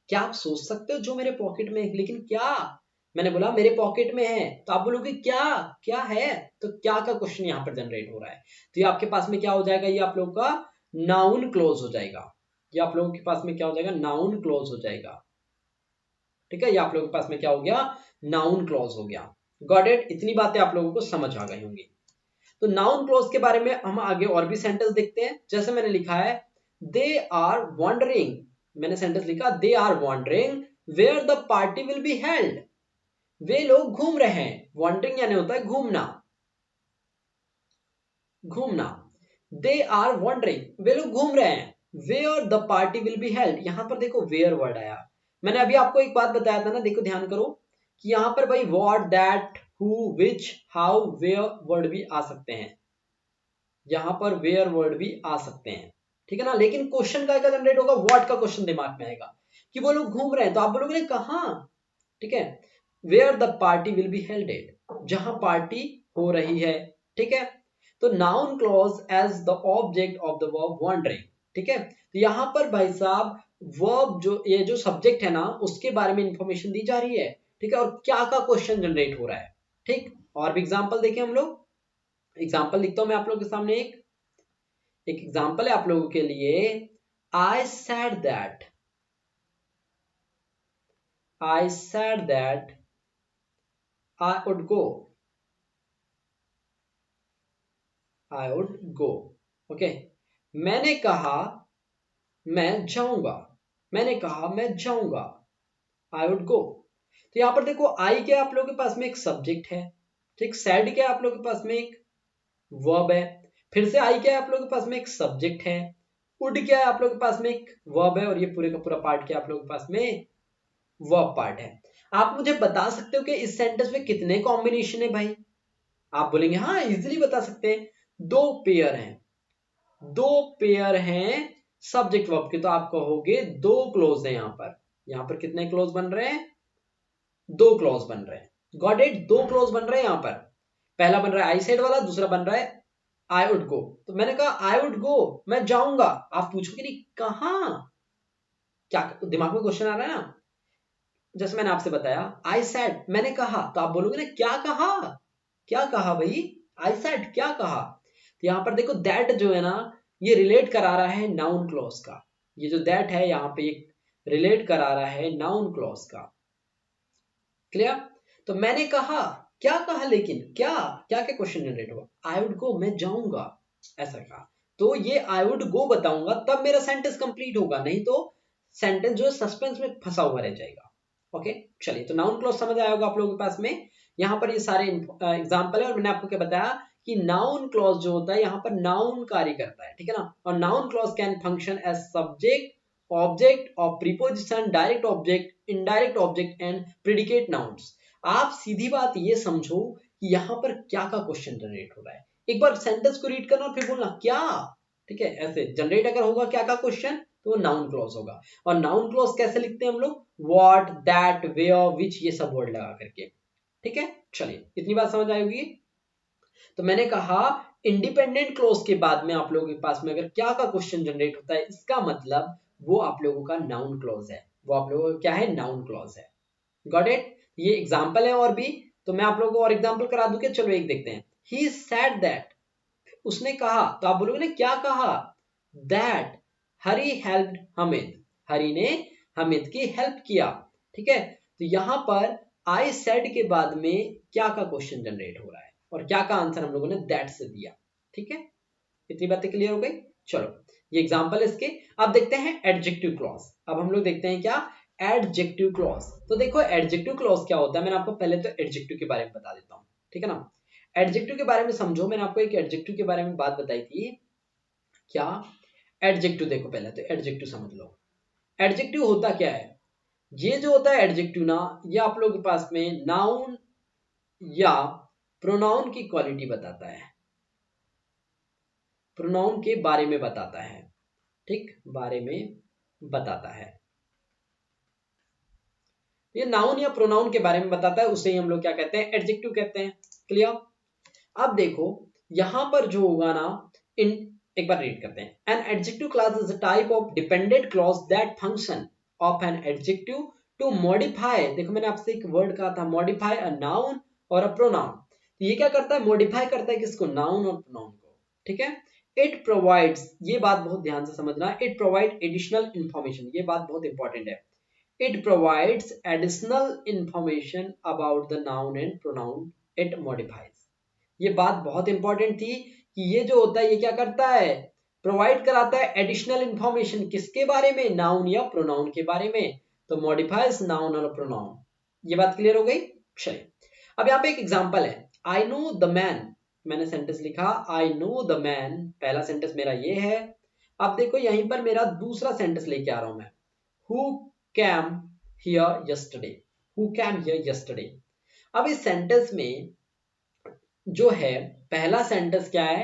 क्या आप सोच सकते हो जो मेरे पॉकेट में है? लेकिन क्या, मैंने बोला मेरे पॉकेट में है, तो आप बोलोगे क्या क्या है? तो क्या का क्वेश्चन यहाँ पर जनरेट हो रहा है। तो ये आपके पास में क्या हो जाएगा? ये आप लोगों का नाउन क्लोज हो जाएगा। ये आप लोगों के पास में क्या हो जाएगा? नाउन क्लोज हो जाएगा। ठीक है, ये आप लोगों के पास में क्या हो गया? नाउन क्लोज हो गया। Got it? इतनी बातें आप लोगों को समझ आ गई होंगी। तो नाउन क्लोज के बारे में हम आगे और भी सेंटेंस देखते हैं। जैसे मैंने लिखा है दे आर वॉन्डरिंग, मैंने सेंटेंस लिखा they are wondering where the party will be held. वे लोग घूम रहे हैं। वॉन्डरिंग यानी होता है घूमना, घूमना। दे आर वॉन्डरिंग, वे लोग घूम रहे हैं। Where the party will be held, यहां पर देखो वेयर वर्ड आया। मैंने अभी आपको एक बात बताया था ना, देखो ध्यान करो कि यहां पर भाई what, that, who, which, how, where word भी आ सकते हैं। यहां पर वेयर वर्ड भी आ सकते हैं, ठीक है ना। लेकिन क्वेश्चन का जनरेट होगा, व्हाट का क्वेश्चन दिमाग में आएगा कि वो लोग घूम रहे हैं, तो आप बोलोगे कहां? ठीक है, where the party will be helded, जहां पार्टी हो रही है। ठीक है, तो noun clause as the object of the verb wondering. ठीक है, तो यहां पर भाई साहब वर्ब जो ये जो सब्जेक्ट है ना उसके बारे में इंफॉर्मेशन दी जा रही है। ठीक है, और क्या का क्वेश्चन जनरेट हो रहा है। ठीक, और भी एग्जांपल देखें हम लोग। एग्जांपल लिखता हूं मैं आप लोगों के सामने। एक एग्जांपल है आप लोगों के लिए। I said that, I said that I would go, I would go. Okay, मैंने कहा मैं जाऊंगा, मैंने कहा मैं जाऊंगा, आई वुड गो। तो यहां पर देखो आई क्या है आप लोगों के पास में? एक सब्जेक्ट है। ठीक, सैड क्या है आप लोगों के पास में? एक वर्ब है। फिर से आई क्या है आप लोगों के पास में? एक सब्जेक्ट है। वुड क्या है आप लोगों के पास में? एक वर्ब है। और ये पूरे का पूरा पार्ट क्या आप लोगों के पास में? वर्ब पार्ट है। आप मुझे बता सकते हो कि इस सेंटेंस में कितने कॉम्बिनेशन है भाई? आप बोलेंगे हाँ इजीली बता सकते हैं, दो पेयर हैं, दो पेयर हैं सब्जेक्ट वर्ब के। तो आप कहोगे दो क्लोज है। यहां पर कितने क्लोज बन रहे हैं? दो क्लोज बन रहे हैं। Got it? दो क्लोज बन रहे हैं यहां पर। पहला बन रहा है आई सेड वाला, दूसरा बन रहा है आई वुड गो। तो मैंने कहा आई वुड गो, मैं जाऊंगा। आप पूछोगे नहीं कहां, क्या दिमाग में क्वेश्चन आ रहा है ना। जैसे मैंने आपसे बताया आई सेड, मैंने कहा, तो आप बोलोगे ना क्या कहा, क्या कहा भाई? आई सेड क्या कहा? तो यहां पर देखो दैट जो है ना, ये रिलेट करा रहा है नाउन क्लॉज का। ये जो दैट है यहाँ पे रिलेट करा रहा है नाउन क्लॉज का। क्लियर? तो मैंने कहा, क्या कहा? लेकिन क्या क्या क्या क्वेश्चन जनरेट हुआ? आई वुड गो, मैं जाऊंगा, ऐसा कहा। तो ये आई वुड गो बताऊंगा तब मेरा सेंटेंस कंप्लीट होगा, नहीं तो सेंटेंस जो है सस्पेंस में फंसा हुआ रह जाएगा। ओके, चलिए, तो नाउन क्लॉज समझ आया होगा आप लोगों के पास में। यहाँ पर ये सारे एग्जाम्पल है, और मैंने आपको क्या बताया कि नाउन क्लॉज जो होता है यहाँ पर नाउन कार्य करता है। ठीक है ना, और noun clause can function as subject, object और preposition, direct object, indirect object and predicate nouns. आप सीधी बात ये समझो कि यहाँ पर क्या का क्वेश्चन जनरेट हो रहा है। एक बार सेंटेंस को रीड करना और फिर बोलना क्या। ठीक है, ऐसे जनरेट अगर होगा क्या का क्वेश्चन, तो वो नाउन क्लॉज होगा। और नाउन क्लॉज कैसे लिखते हैं हम लोग? व्हाट, दैट, वेयर, विच, ये सब वर्ड लगा करके। ठीक है, चलिए, इतनी बात समझ आएगी। तो मैंने कहा इंडिपेंडेंट क्लॉज के बाद में आप लोगों के पास में अगर क्या का क्वेश्चन जनरेट होता है, इसका मतलब वो आप लोगों का नाउन क्लॉज है। वो आप लोगों का क्या है? नाउन क्लॉज है। Got it? ये एग्जाम्पल है और भी, तो मैं आप लोगों को और एग्जाम्पल करा दूं क्या? चलो एक देखते हैं। ही सेड दैट, उसने कहा, तो आप बोलोगे ना क्या कहा? दैट हरी हेल्प्ड हमिद, हरी ने हमिद की हेल्प किया। ठीक है, तो यहां पर आई सेड के बाद में क्या का क्वेश्चन जनरेट हो रहा है, और क्या का आंसर हम लोगों ने दैट से दिया। ठीक है, इतनी बातें क्लियर हो गई। चलो, ये एग्जांपल इसके। अब देखते हैं एडजेक्टिव क्लॉज। अब हम लोग देखते हैं क्या? Adjective clause. तो देखो एडजेक्टिव क्लॉज क्या होता है, मैंने आपको पहले तो एडजेक्टिव के बारे में बता देता हूं। ठीक है ना, एडजेक्टिव के बारे में समझो। मैंने आपको एक एडजेक्टिव के बारे में बात बताई थी। क्या? एडजेक्टिव देखो, पहले तो एडजेक्टिव समझ लो। एडजेक्टिव होता क्या है? ये जो होता है एडजेक्टिव ना, ये आप लोगों के पास में नाउन या प्रोनाउन की क्वालिटी बताता है, प्रोनाउन के बारे में बताता है, ठीक, बारे में बताता है। ये नाउन या प्रोनाउन के बारे में बताता है, उसे ही हम लोग क्या कहते हैं, एडजेक्टिव कहते हैं। क्लियर? अब देखो यहां पर जो होगा ना, इन एक बार रीड करते हैं। An adjective class is a type of dependent clause that function of an adjective to modify, देखो मैंने आपसे एक वर्ड कहा था, मॉडिफाई अ नाउन और अ प्रोनाउन। तो ये क्या करता है, मॉडिफाई करता है किसको, नाउन और प्रोनाउन को, ठीक है। इट प्रोवाइड्स, ये बात बहुत ध्यान से समझना, इट प्रोवाइड एडिशनल इंफॉर्मेशन, ये बात बहुत इंपॉर्टेंट है। It provides additional information about the noun and pronoun it modifies. ये बात बहुत इंपॉर्टेंट थी कि ये जो होता है ये क्या करता है, प्रोवाइड कराता है एडिशनल इंफॉर्मेशन, किसके बारे में, नाउन या प्रोनाउन के बारे में। तो मॉडिफाइज नाउन और प्रोनाउन, ये बात क्लियर हो गई। चलिए अब यहाँ पे एक एग्जांपल है, आई नो द मैन, मैंने सेंटेंस लिखा आई नो द मैन, पहला सेंटेंस मेरा ये है। अब देखो यहीं पर मेरा दूसरा सेंटेंस लेके आ रहा हूं मैं, who came here yesterday, who came here yesterday। अब इस सेंटेंस में जो है, पहला सेंटेंस क्या है,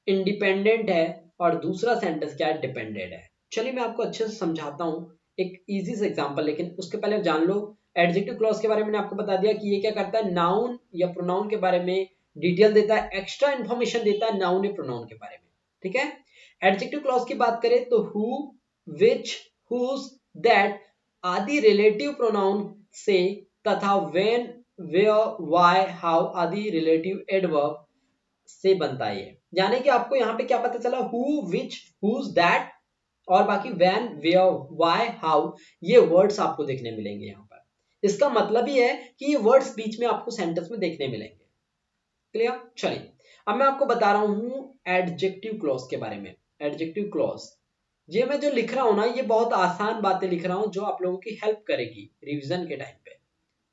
इंडिपेंडेंट है, और दूसरा सेंटेंस क्या है, डिपेंडेंट है। चलिए मैं आपको अच्छे से समझाता हूं एक इजी से एग्जांपल, लेकिन उसके पहले जान लो एडजेक्टिव क्लॉज के बारे में। मैंने आपको बता दिया कि ये क्या करता है, नाउन या प्रोनाउन के बारे में डिटेल देता है, एक्स्ट्रा इंफॉर्मेशन देता है नाउन या प्रोनाउन के बारे में, ठीक है। एडजेक्टिव क्लॉज की बात करें तो हु, विच, हुज, दैट आदि रिलेटिव प्रोनाउन से तथा व्हेन, वेयर, व्हाई, हाउ आदि रिलेटिव एडवर्ब से बनता है। यानी कि आपको यहाँ पे क्या पता चला, हु, विच, हुज, दैट और बाकी व्हेन, वेयर, व्हाई, हाउ, ये वर्ड्स आपको देखने मिलेंगे यहाँ पर। इसका मतलब ही है कि ये वर्ड्स बीच में आपको सेंटेंस में देखने मिलेंगे। क्लियर? चलिए अब मैं आपको बता रहा हूं एडजेक्टिव क्लॉज के बारे में। एडजेक्टिव क्लॉज, ये मैं जो लिख रहा हूं ना, ये बहुत आसान बातें लिख रहा हूं जो आप लोगों की हेल्प करेगी रिवीजन के टाइम पे,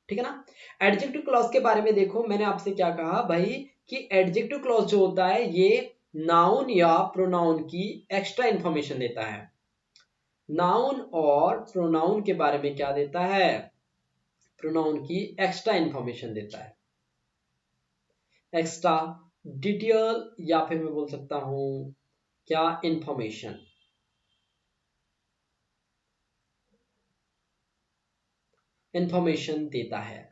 ठीक है ना। एडजेक्टिव क्लॉज के बारे में देखो मैंने आपसे क्या कहा भाई, कि एडजेक्टिव क्लॉज जो होता है ये नाउन या प्रोनाउन की एक्स्ट्रा इंफॉर्मेशन देता है। नाउन और प्रोनाउन के बारे में क्या देता है, प्रोनाउन की एक्स्ट्रा इंफॉर्मेशन देता है, एक्स्ट्रा डिटेल, या फिर मैं बोल सकता हूं क्या, इंफॉर्मेशन, इंफॉर्मेशन देता है,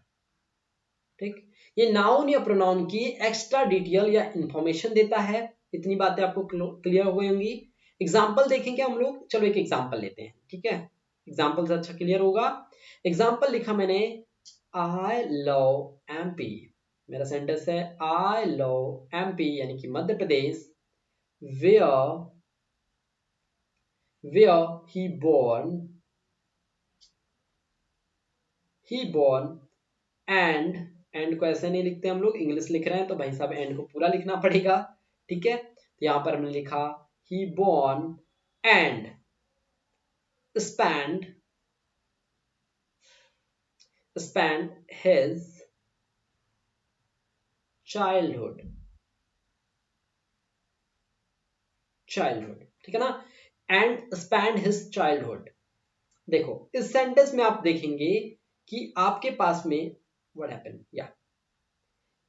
ठीक। ये नाउन या प्रोनाउन की एक्स्ट्रा डिटेल या इंफॉर्मेशन देता है। इतनी बातें आपको क्लियर हो गई होंगी। एग्जाम्पल देखेंगे हम लोग, चलो एक एग्जाम्पल लेते हैं, ठीक है, एग्जाम्पल से अच्छा क्लियर होगा। एग्जाम्पल लिखा मैंने, आई लव एमपी, मेरा सेंटेंस है आई लव एमपी यानी कि Madhya Pradesh, where, where he born, he born and, and को ऐसे नहीं लिखते हम लोग, इंग्लिश लिख रहे हैं तो भाई साहब एंड को पूरा लिखना पड़ेगा, ठीक है। तो यहां पर हमने लिखा he born and spend, spend his childhood, childhood, ठीक है ना, एंड स्पेंड हिज चाइल्डहुड। देखो इस सेंटेंस में आप देखेंगे कि आपके पास में व्हाट हैपेंड, या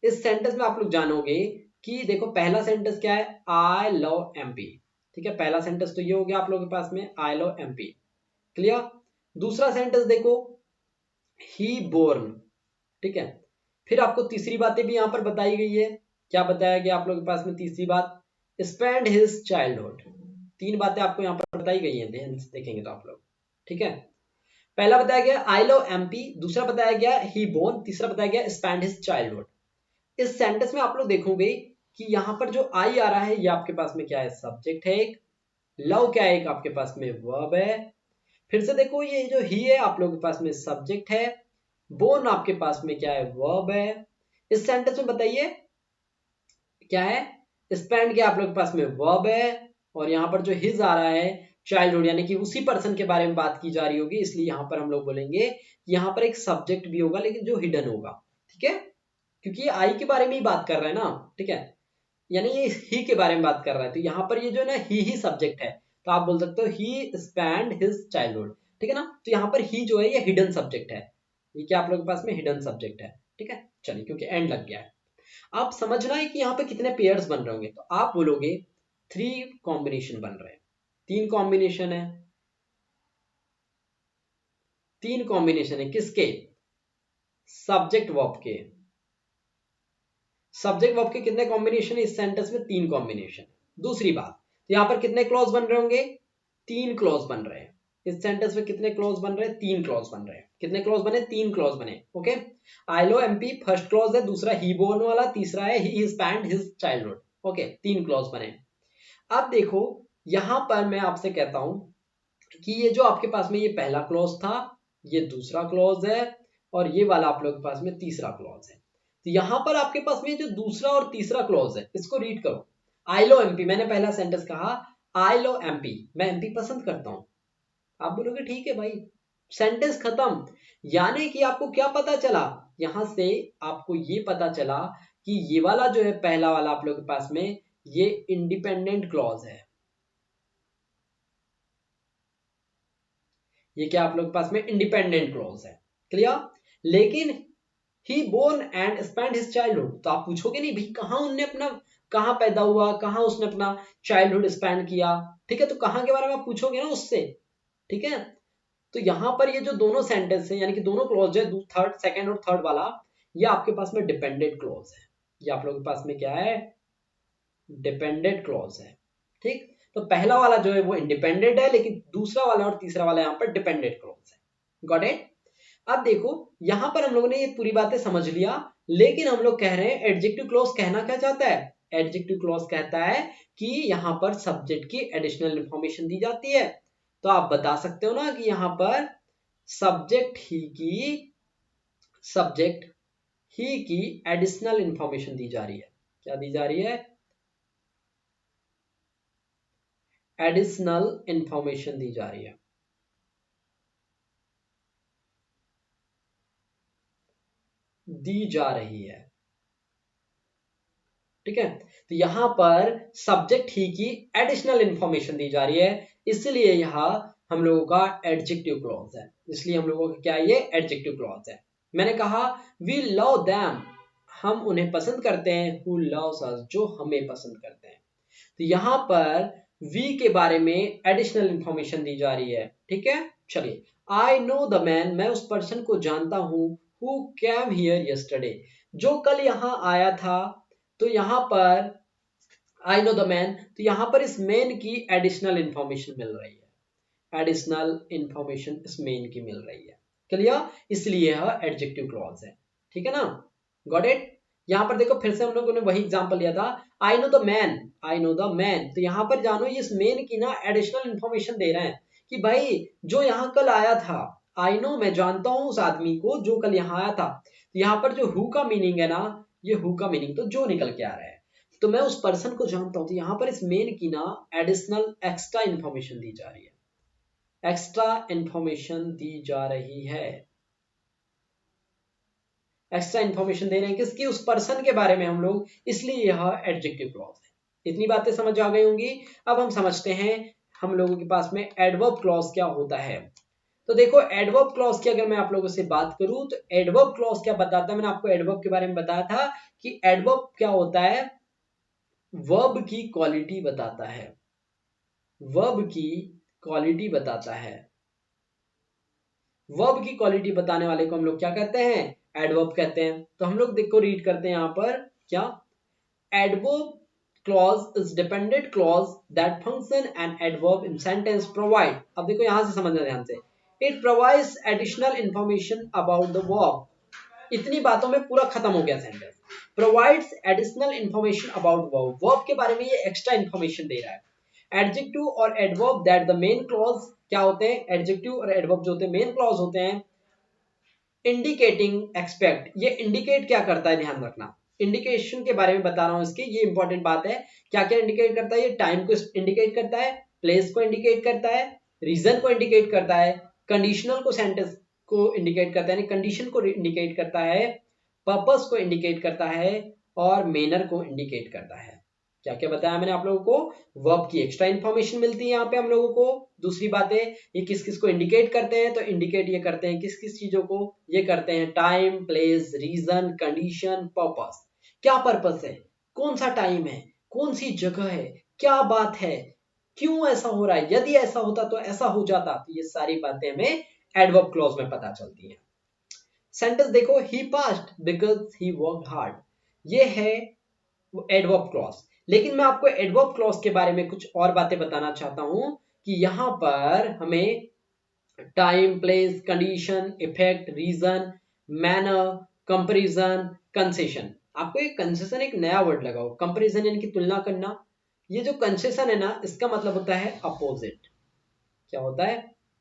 इस सेंटेंस में आप लोग जानोगे कि देखो पहला सेंटेंस क्या है, आई लव एमपी, ठीक है, पहला सेंटेंस तो ये हो गया आप लोगों के पास में, आई लव एमपी। क्लियर? दूसरा सेंटेंस देखो, ही बोर्न, ठीक है। फिर आपको तीसरी बातें भी यहां पर बताई गई है, क्या बताया गया आप लोगों के पास में, तीसरी बात, स्पेंड हिज चाइल्डहुड। तीन बातें आपको यहां पर बताई गई हैं, ध्यान से देखेंगे तो आप लोग, ठीक है। पहला बताया गया आई लव एमपी, दूसरा बताया गया ही बोर्न, तीसरा बताया गया स्पेंड हिज चाइल्डहुड। इस सेंटेंस में आप लोग देखोगे कि यहां पर जो आई आ रहा है ये आपके पास में क्या है, सब्जेक्ट है एक, लव क्या है एक आपके पास में वर्ब है। फिर से देखो ये जो ही है आप लोगों के पास में सब्जेक्ट है, बोर्न आपके पास में क्या है, वर्ब है। इस सेंटेंस में बताइए क्या है, स्पेंड क्या आप लोगों के पास में वर्ब है, और यहाँ पर जो हिज आ रहा है चाइल्डहुड, यानी कि उसी पर्सन के बारे में बात की जा रही होगी, इसलिए यहाँ पर हम लोग बोलेंगे यहाँ पर एक सब्जेक्ट भी होगा लेकिन जो हिडन होगा, ठीक है, क्योंकि ये आई के बारे में ही बात कर रहा है ना, ठीक है, यानी ये ही के बारे में बात कर रहा है, तो यहाँ पर ये जो है ना ही सब्जेक्ट है, तो आप बोल सकते हो ही स्पेंड हिज चाइल्डहुड। ठीक है ना। तो यहाँ पर ही जो है ये हिडन सब्जेक्ट है, ये क्या आप लोगों के पास में हिडन सब्जेक्ट है, ठीक है। चलिए क्योंकि एंड लग गया है, आप समझना है कि यहाँ पे कितने पेयर्स बन रहे होंगे, तो आप बोलोगे 3 कॉम्बिनेशन बन रहे हैं, 3 कॉम्बिनेशन है, 3 कॉम्बिनेशन है किसके, सब्जेक्ट वर्ब के। सब्जेक्ट वर्ब के कितने कॉम्बिनेशन है इस सेंटेंस में, 3 कॉम्बिनेशन। दूसरी बात, तो यहाँ पर कितने क्लॉज बन रहे होंगे, 3 क्लॉज बन रहे हैं इस सेंटेंस में। कितने क्लॉज बन रहे हैं, 3 क्लॉज बन रहे हैं। कितने क्लॉज बने, 3 क्लॉज बने, ओके। आई लो एमपी फर्स्ट क्लॉज है, दूसरा ही बोर्न वाला, तीसरा है ही spent his childhood, okay. 3 clause बने। अब देखो यहां पर मैं आपसे कहता हूं कि ये जो आपके पास में ये पहला क्लॉज था, ये दूसरा क्लॉज है, और ये वाला आप लोग के पास में तीसरा क्लॉज है। तो यहां पर आपके पास में जो दूसरा और तीसरा क्लॉज है इसको रीड करो। आई लो एमपी, मैंने पहला सेंटेंस कहा आई लो एमपी, मैं एमपी पसंद करता हूं। आप बोलोगे ठीक है भाई, सेंटेंस खत्म। यानी कि आपको क्या पता चला, यहां से आपको ये पता चला कि ये वाला जो है पहला वाला आप लोग के पास में ये इंडिपेंडेंट क्लॉज है। ये क्या आप लोग के पास में इंडिपेंडेंट क्लॉज है, क्लियर। लेकिन he born and spend his childhood, तो आप पूछोगे नहीं भाई कहाँ उनने अपना, कहाँ पैदा हुआ, कहाँ उसने अपना चाइल्डहुड स्पेंड किया, ठीक है। तो कहाँ के बारे में आप पूछोगे ना उससे, ठीक है। तो यहां पर ये जो दोनों सेंटेंस है यानी कि दोनों क्लॉज है, थर्ड सेकंड और थर्ड वाला, ये आपके पास में डिपेंडेंट क्लॉज है। ये आप लोगों के पास में क्या है, डिपेंडेंट क्लॉज है, ठीक। तो पहला वाला जो है वो इंडिपेंडेंट है, लेकिन दूसरा वाला और तीसरा वाला यहाँ पर डिपेंडेंट क्लॉज है, गॉट इट। अब देखो यहां पर हम लोगों ने ये पूरी बातें समझ लिया, लेकिन हम लोग कह रहे हैं एडजेक्टिव क्लॉज कहना क्या चाहता है, एडजेक्टिव क्लॉज कहता है कि यहां पर सब्जेक्ट की एडिशनल इंफॉर्मेशन दी जाती है। तो आप बता सकते हो ना कि यहां पर सब्जेक्ट ही की एडिशनल इंफॉर्मेशन दी जा रही है। क्या दी जा रही है, एडिशनल इंफॉर्मेशन दी जा रही है, दी जा रही है, ठीक है। तो यहां पर सब्जेक्ट ही की एडिशनल इंफॉर्मेशन दी जा रही है, इसलिए यहां हम लोगों का एडजेक्टिव क्लॉज है। इसलिए हम लोगों का क्या है, ये एडजेक्टिव क्लॉज है। मैंने कहा वी लव देम, हम उन्हें पसंद करते हैं, हु लव्स अस, जो हमें पसंद करते हैं। तो यहां पर वी के बारे में एडिशनल इंफॉर्मेशन दी जा रही है, ठीक है। चलिए, आई नो द मैन, मैं उस पर्सन को जानता हूं, हु केम हियर यस्टरडे, जो कल यहां आया था। तो यहां पर आई नो द मैन, तो यहां पर इस मैन की एडिशनल इंफॉर्मेशन मिल रही है, एडिशनल इंफॉर्मेशन इस मैन की मिल रही है, क्लियर। इसलिए यह एडजेक्टिव क्लॉज है, ठीक है ना, गॉट इट। यहां पर देखो फिर से हम लोगों ने वही एग्जांपल लिया था, I know the man, I know the man. तो यहां पर जानो ये इस मैन की ना एडिशनल इंफॉर्मेशन दे रहे हैं कि भाई जो यहां कल आया था, आई नो मैं जानता हूं उस आदमी को जो कल यहां आया था। तो यहां पर जो हु का मीनिंग है ना, ये हु का मीनिंग तो जो निकल के आ रहा है, तो मैं उस पर्सन को जानता हूं। तो यहां पर इस मेन की ना एडिशनल एक्स्ट्रा इंफॉर्मेशन दी जा रही है, एक्स्ट्रा इंफॉर्मेशन दी जा रही है, एक्स्ट्रा इंफॉर्मेशन दे रहे हैं किसकी, उस पर्सन के बारे में हम लोग, इसलिए यह एडजेक्टिव क्लॉज है। इतनी बातें समझ आ गई होंगी। अब हम समझते हैं हम लोगों के पास में एडवर्ब क्लॉज क्या होता है। तो देखो एडवर्ब क्लॉज की अगर मैं आप लोगों से बात करूं तो एडवर्ब क्लॉज क्या बताता है, मैंने आपको एडवर्ब के बारे में बताया था कि एडवर्ब क्या होता है, वर्ब की क्वालिटी बताता है, वर्ब की क्वालिटी बताता है। वर्ब की क्वालिटी बताने वाले को हम लोग क्या कहते हैं, एडवर्ब कहते हैं। तो हम लोग देखो रीड करते हैं यहां पर क्या, adverb clause is dependent clause that function and adverb in sentence provide। अब देखो यहां से समझना ध्यान से, it provides additional information about the verb। इतनी बातों में पूरा खत्म हो गया sentence, provides additional information about verb, verb के बारे में ये एक्स्ट्रा इंफॉर्मेशन दे रहा है। एडजेक्टिव और adverb that the main clause क्या होते हैं, एडजेक्टिव और एडवर्ब जो होते हैं मेन क्लॉज होते हैं, इंडिकेटिंग एक्सपेक्ट, ये इंडिकेट क्या करता है, ध्यान रखना, इंडिकेशन के बारे में बता रहा हूं इसके, ये इंपॉर्टेंट बात है। क्या क्या इंडिकेट करता है, ये टाइम को इंडिकेट करता है, प्लेस को इंडिकेट करता है, रीजन को इंडिकेट करता है, कंडीशनल को सेंटेंस को इंडिकेट करता है, कंडीशन को इंडिकेट करता है, पर्पस को इंडिकेट करता है, और मेनर को इंडिकेट करता है। क्या क्या बताया मैंने आप लोगों को, वर्ब की एक्स्ट्रा इन्फॉर्मेशन मिलती है यहाँ पे हम लोगों को। दूसरी बात है ये किस किस को इंडिकेट करते हैं, तो इंडिकेट ये करते हैं किस किस चीजों को, ये करते हैं time, place, reason, condition, purpose. क्या पर्पस है, कौन सा टाइम है, कौन सी जगह है, क्या बात है, क्यों ऐसा हो रहा है, यदि ऐसा होता तो ऐसा हो जाता, तो ये सारी बातें हमें एडवर्ब क्लॉज में पता चलती हैं। सेंटेंस देखो, he passed because he worked hard, ये है एडवर्ब क्लॉज। लेकिन मैं आपको एडवर्ब क्लॉज के बारे में कुछ और बातें बताना चाहता हूं कि यहां पर हमें time, place, condition, effect, reason, manner, comparison, concession. आपको एक कंसेशन एक नया वर्ड लगा हो, कंपैरिजन यानी कि तुलना करना। ये जो कंसेशन है ना, इसका मतलब होता है अपोजिट। क्या होता है,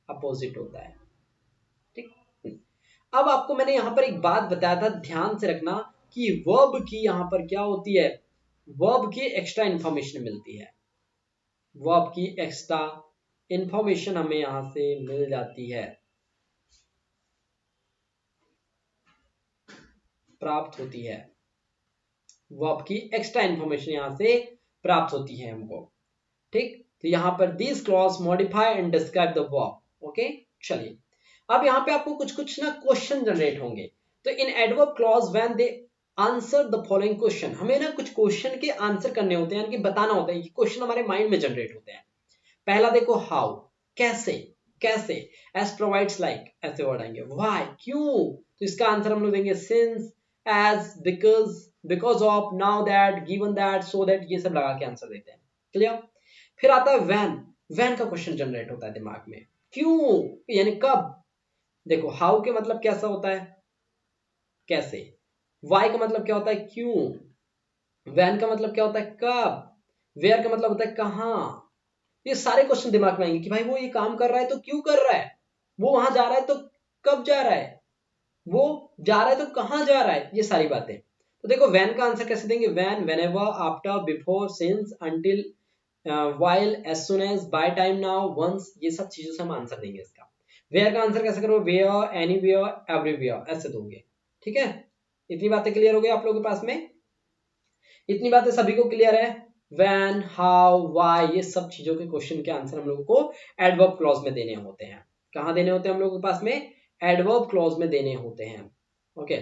अपोजिट होता है। ठीक। अब आपको मैंने यहां पर एक बात बताया था, ध्यान से रखना कि वर्ब की यहां पर क्या होती है, वर्ब की एक्स्ट्रा इंफॉर्मेशन मिलती है। वर्ब की एक्स्ट्रा इंफॉर्मेशन हमें यहां से मिल जाती है, प्राप्त होती है। वर्ब की एक्स्ट्रा इंफॉर्मेशन यहां से प्राप्त होती है हमको। ठीक, तो यहां पर this clause modify and describe the verb. Okay, चलिए अब यहां पे आपको कुछ कुछ ना क्वेश्चन जनरेट होंगे। तो इन adverb clause when they answer the following question, हमें ना कुछ क्वेश्चन के आंसर करने होते हैं, यानी कि बताना होता है कि क्वेश्चन हमारे माइंड में जनरेट होते हैं। पहला देखो, हाउ, कैसे, कैसे, एस प्रोवाइड्स लाइक, ऐसे वर्ड आएंगे। व्हाई, क्यों, तो इसका आंसर हम लोग देंगे since, as, because, because of, now that, given that, so that, ये सब लगा के आंसर देते हैं। क्लियर। फिर आता है व्हेन, व्हेन का क्वेश्चन जनरेट होता है दिमाग में, क्यों यानी कब। देखो हाउ के मतलब कैसा होता है, कैसे, वाई का मतलब क्या होता है, क्यों, व्हेन का मतलब क्या होता है, कब, वेयर का मतलब होता है कहां। ये सारे क्वेश्चन दिमाग में आएंगे कि भाई वो ये काम कर रहा है तो क्यों कर रहा है, वो वहां जा रहा है तो कब जा रहा है, वो जा रहा है तो कहां जा रहा है, ये सारी बातें। तो देखो व्हेन का आंसर कैसे देंगे, when, whenever, after, before, since, until, while, as soon as, by time, now, once, ये सब चीजों से हम आंसर देंगे इसका। वेयर का आंसर कैसे करो, वेयर, एनीवेयर, एवरीवेयर, ऐसे दोगे। ठीक है, इतनी बातें क्लियर हो गई आप लोगों के पास में, इतनी बातें सभी को क्लियर है। व्हेन, हाउ, व्हाई, ये सब चीजों के क्वेश्चन के आंसर हम लोगों को एडवर्ब क्लॉज में देने होते हैं। कहां देने होते हैं हम लोगों के पास में, एडवर्ब क्लॉज में देने होते हैं। ओके,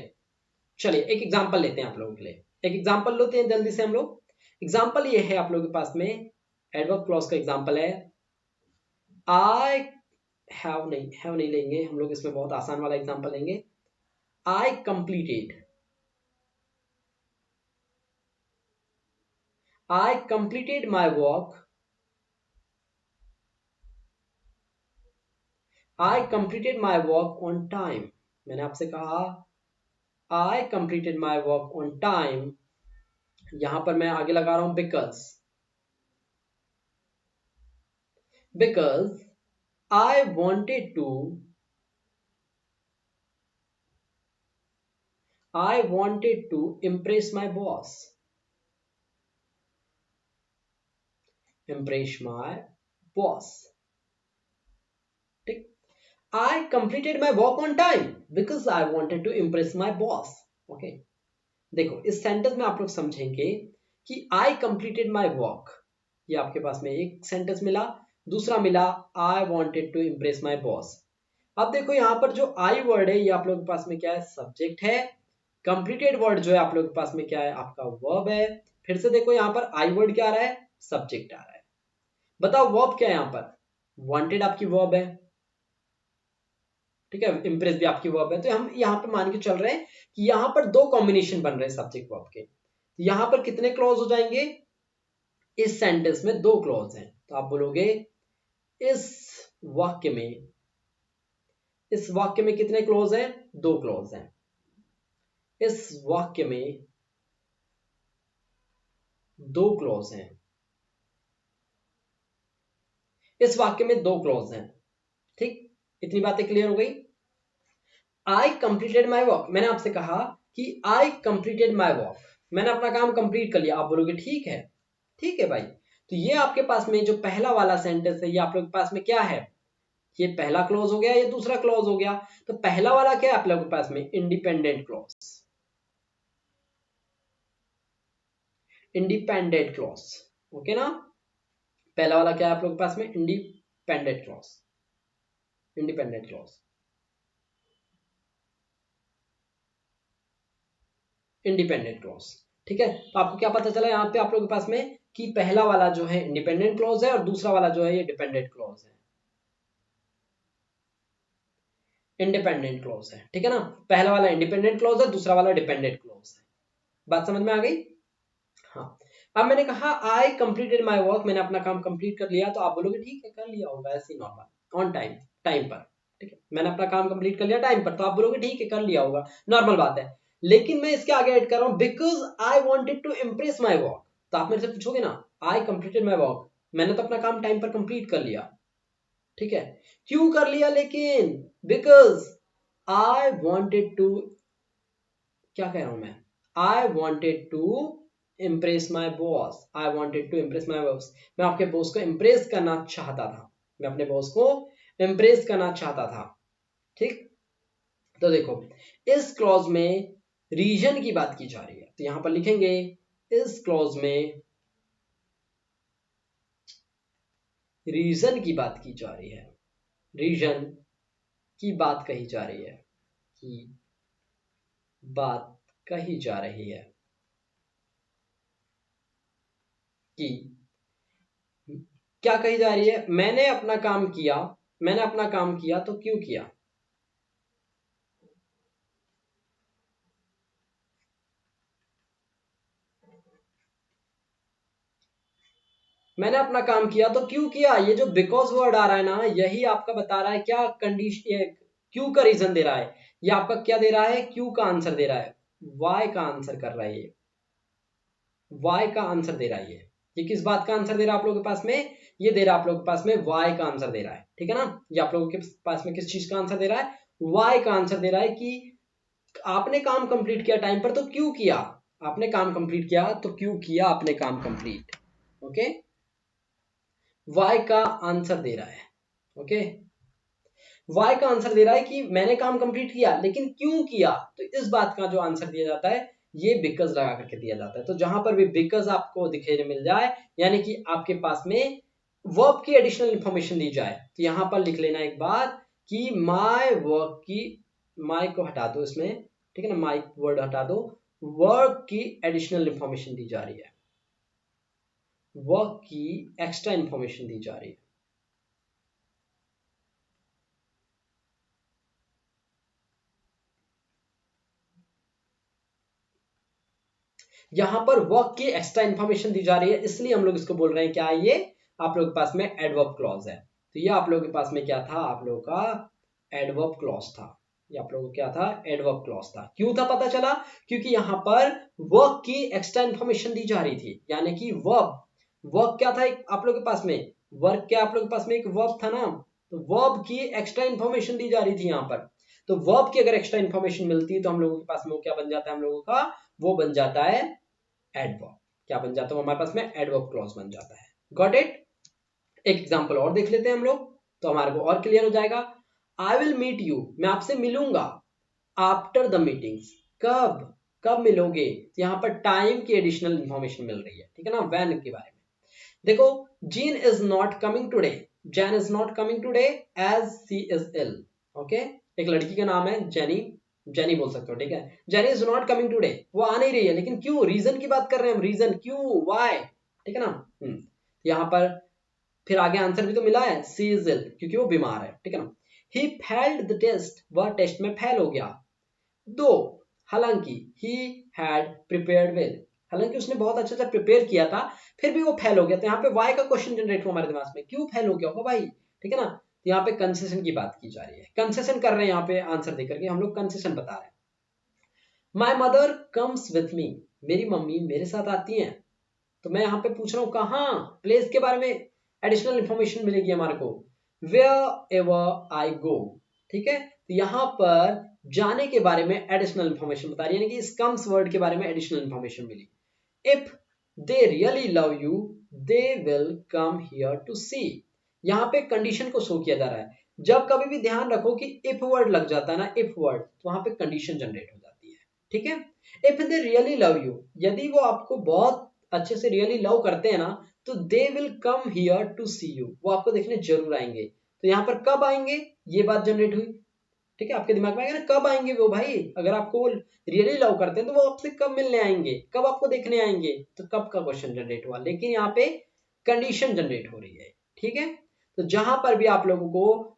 चलिए एक एग्जांपल लेते हैं आप लोगों के लिए, एक एग्जांपल लेते हैं जल्दी से हम लोग। एग्जांपल ये है आप लोगों के पास में, एडवर्ब क्लॉज का एग्जांपल है, आई हैव नहीं लेंगे हम लोग, इसमें बहुत आसान वाला एग्जांपल लेंगे। I completed, I completed my work, I completed my work on time. मैंने आपसे कहा I completed my work on time, यहां पर मैं आगे लगा रहा हूं because, because I wanted to, I wanted to impress my boss, impress my boss. ठीक, I completed my work on time because I wanted to impress my boss. Okay. देखो इस सेंटेंस में आप लोग समझेंगे कि I completed my work, ये आपके पास में एक सेंटेंस मिला। दूसरा मिला I wanted to impress my boss। अब देखो यहां पर जो I वर्ड है ये आप लोग के पास में क्या है, सब्जेक्ट है। कंप्लीटेड वर्ड जो है आप लोग के पास में क्या है, आपका वर्ब है। फिर से देखो यहां पर I वर्ड क्या आ रहा है, सब्जेक्ट आ रहा है। बताओ वर्ब क्या है यहां पर, वांटेड आपकी वर्ब है। ठीक है, इम्प्रेस भी आपकी वर्ब है। तो हम यहाँ पे मान के चल रहे हैं कि यहाँ पर दो कॉम्बिनेशन बन रहे हैं सब्जेक्ट वर्ब के। तो यहाँ पर कितने क्लॉज हो जाएंगे, इस सेंटेंस में दो क्लॉज हैं। तो आप बोलोगे इस वाक्य में, इस वाक्य में कितने क्लॉज हैं, दो क्लॉज हैं। इस वाक्य में दो क्लॉज हैं, इस वाक्य में दो क्लॉज हैं। ठीक, इतनी बातें क्लियर हो गई। आई कंप्लीटेड माई वर्क, मैंने आपसे कहा कि आई कंप्लीटेड माई वर्क, मैंने अपना काम कंप्लीट कर लिया। आप बोलोगे ठीक है, ठीक है भाई। तो ये आपके पास में जो पहला वाला सेंटेंस है, ये आप लोग के पास में क्या है, ये पहला क्लॉज हो गया, ये दूसरा क्लॉज हो गया। तो पहला वाला क्या है आप लोग के पास में, independent clause. Independent clause. Okay ना, पहला वाला क्या है आप लोगों के पास में, independent clause, independent clause, independent clause. ठीक है, तो आपको क्या पता चला यहाँ पे आप लोगों के पास में कि पहला वाला जो है इंडिपेंडेंट क्लॉज है और दूसरा वाला जो है ये डिपेंडेंट क्लॉज है, इंडिपेंडेंट क्लॉज है। ठीक है ना, पहला वाला इंडिपेंडेंट क्लॉज है, दूसरा वाला डिपेंडेंट क्लॉज है। बात समझ में आ गई? हाँ। अब मैंने कहा आई कंप्लीटेड माई वर्क, मैंने अपना काम कंप्लीट कर लिया, तो आप बोलोगे ठीक है कर लिया होगा ऐसे ही नॉर्मल, ऑन टाइम, टाइम पर। ठीक है, मैंने अपना काम कंप्लीट कर लिया टाइम पर, तो आप बोलोगे ठीक है कर लिया होगा, नॉर्मल बात है। लेकिन मैं इसके आगे ऐड कर रहा हूं because I wanted to impress my work. तो आप मेरे से पूछोगे ना, आई कंप्लीटेड माई वर्क, मैंने तो अपना काम टाइम पर कंप्लीट कर लिया, ठीक है, क्यों कर लिया लेकिन, बिकॉज आई वॉन्टेड टू, क्या कह रहा हूं मैं, I wanted to impress my boss, I wanted to impress my boss, मैं आपके बॉस को इम्प्रेस करना चाहता था, मैं अपने बॉस को इम्प्रेस करना चाहता था। ठीक, तो देखो इस क्लॉज में रीजन की बात की जा रही है, तो यहां पर लिखेंगे इस क्लॉज में रीजन की बात की जा रही है, रीजन की बात कही जा रही है, की बात कही जा रही है कि क्या कही जा रही है, मैंने अपना काम किया, मैंने अपना काम किया तो क्यों किया, मैंने अपना काम किया तो क्यों किया, ये जो बिकॉज वर्ड आ रहा है ना, यही आपका बता रहा है क्या कंडीशन, क्यों का रीजन दे रहा है, ये आपका क्या दे रहा है, क्यों का आंसर दे रहा है, वाई का आंसर कर रहा है ये, वाई का आंसर दे रहा है ये किस बात का आंसर दे रहा है आप लोगों के पास में, ये दे रहा है आप लोगों के पास में वाई का आंसर दे रहा है। ठीक है ना, ये आप लोगों के पास में किस चीज का आंसर दे रहा है, वाई का आंसर दे रहा है कि आपने काम कंप्लीट किया टाइम पर तो क्यों किया, आपने काम कंप्लीट किया तो क्यों किया आपने काम कंप्लीट। ओके, वाई का आंसर दे रहा है, ओके, वाई का आंसर दे रहा है कि मैंने काम कंप्लीट किया लेकिन क्यों किया, तो इस बात का जो आंसर दिया जाता है ये बिकॉज लगा करके दिया जाता है। तो जहां पर भी बिकॉज आपको दिखे मिल जाए, यानी कि आपके पास में वर्ब की एडिशनल इंफॉर्मेशन दी जाए, तो यहां पर लिख लेना एक बात कि माई वर्क की, माई को हटा दो इसमें, ठीक है ना, माई वर्ड हटा दो, वर्क की एडिशनल इंफॉर्मेशन दी जा रही है, वर्क की एक्स्ट्रा इंफॉर्मेशन दी जा रही है। यहां पर वर्क की एक्स्ट्रा इंफॉर्मेशन दी जा रही है, इसलिए हम लोग इसको बोल रहे हैं क्या, ये आप लोगों के पास में एडवर्ब क्लॉज है। तो ये आप लोगों के पास में क्या था, आप लोगों का एडवर्ब क्लॉज था, ये आप लोगों को क्या था, एडवर्ब क्लॉज था। क्यों था पता चला, क्योंकि यहां पर वर्क की एक्स्ट्रा इंफॉर्मेशन दी जा रही थी, यानी कि वर्ब, वर्क क्या था एक आप लोगों के पास में, वर्क क्या आप लोगों के पास में एक वर्ब था ना, तो वर्ब की एक्स्ट्रा इंफॉर्मेशन दी जा रही थी यहां पर। तो वर्ब की अगर एक्स्ट्रा इंफॉर्मेशन मिलती है तो हम लोगों के पास में वो क्या बन जाता है, हम लोगों का वो बन जाता है एडवर्ब, क्या बन जाता है हमारे पास में, एडवर्ब क्लॉज बन जाता है। Got it? एक एग्जांपल और देख लेते हैं हम लोग, तो हमारे को और क्लियर हो जाएगा। आई विल मीट यू, मैं आपसे मिलूंगा, आफ्टर द मीटिंग्स, कब, कब मिलोगे, तो यहां पर टाइम की एडिशनल इंफॉर्मेशन मिल रही है, ठीक है ना, व्हेन के बारे में। देखो, Jean is not coming today, Jane is not coming today as she is ill, okay, एक लड़की का नाम है जेनी, जेनी बोल सकते हो, ठीक है, jenny is not coming today, वो आ नहीं रही है, लेकिन क्यों, रीजन की बात कर रहे हैं हम, रीजन क्यों, वाई, ठीक है ना। यहां पर फिर आगे आंसर भी तो मिला है, सी इज इल, क्योंकि वो बीमार है, ठीक है ना। ही फेल्ड द टेस्ट, वह टेस्ट में फेल हो गया, दो, हालांकि ही हैड प्रिपेयर्ड वेल, हालांकि उसने बहुत अच्छा से प्रिपेयर किया था, फिर भी वो फेल हो गया, तो यहाँ पे वाई का क्वेश्चन जनरेट हुआ हमारे दिमाग में, क्यों फेल हो गया होगा भाई, ठीक है ना। तो यहाँ पे कंसेशन की बात की जा रही है, कंसेशन कर रहे हैं यहाँ पे आंसर देकर के हम लोग कंसेशन बता रहे हैं। My mother comes with me, मेरी मम्मी मेरे साथ आती हैं, तो मैं यहाँ पे पूछ रहा हूँ कहाँ, प्लेस के बारे में एडिशनल इंफॉर्मेशन मिलेगी हमारे को, वेयर एवर आई गो, ठीक है, तो यहाँ पर जाने के बारे में एडिशनल इंफॉर्मेशन बता रही है, यानी कि इस कम्स वर्ड के बारे में एडिशनल इंफॉर्मेशन मिली। If they really love you they will come here to see, यहाँ पे कंडीशन को शो किया जा रहा है, जब कभी भी ध्यान रखो कि इफ वर्ड लग जाता है ना, इफ वर्ड, तो वहां पे कंडीशन जनरेट हो जाती है, ठीक है। If they really love you, यदि वो आपको बहुत अच्छे से रियली लव करते हैं ना, तो they will come here to see you, वो आपको देखने जरूर आएंगे। तो यहाँ पर कब आएंगे, ये बात जनरेट हुई, ठीक है, आपके दिमाग में आएगा ना, कब आएंगे वो भाई, अगर आपको वो रियली लव करते हैं तो वो आपसे कब मिलने आएंगे, कब आपको देखने आएंगे, तो कब का क्वेश्चन जनरेट हुआ, लेकिन यहाँ पे कंडीशन जनरेट हो रही है, ठीक है। तो जहां पर भी आप लोगों को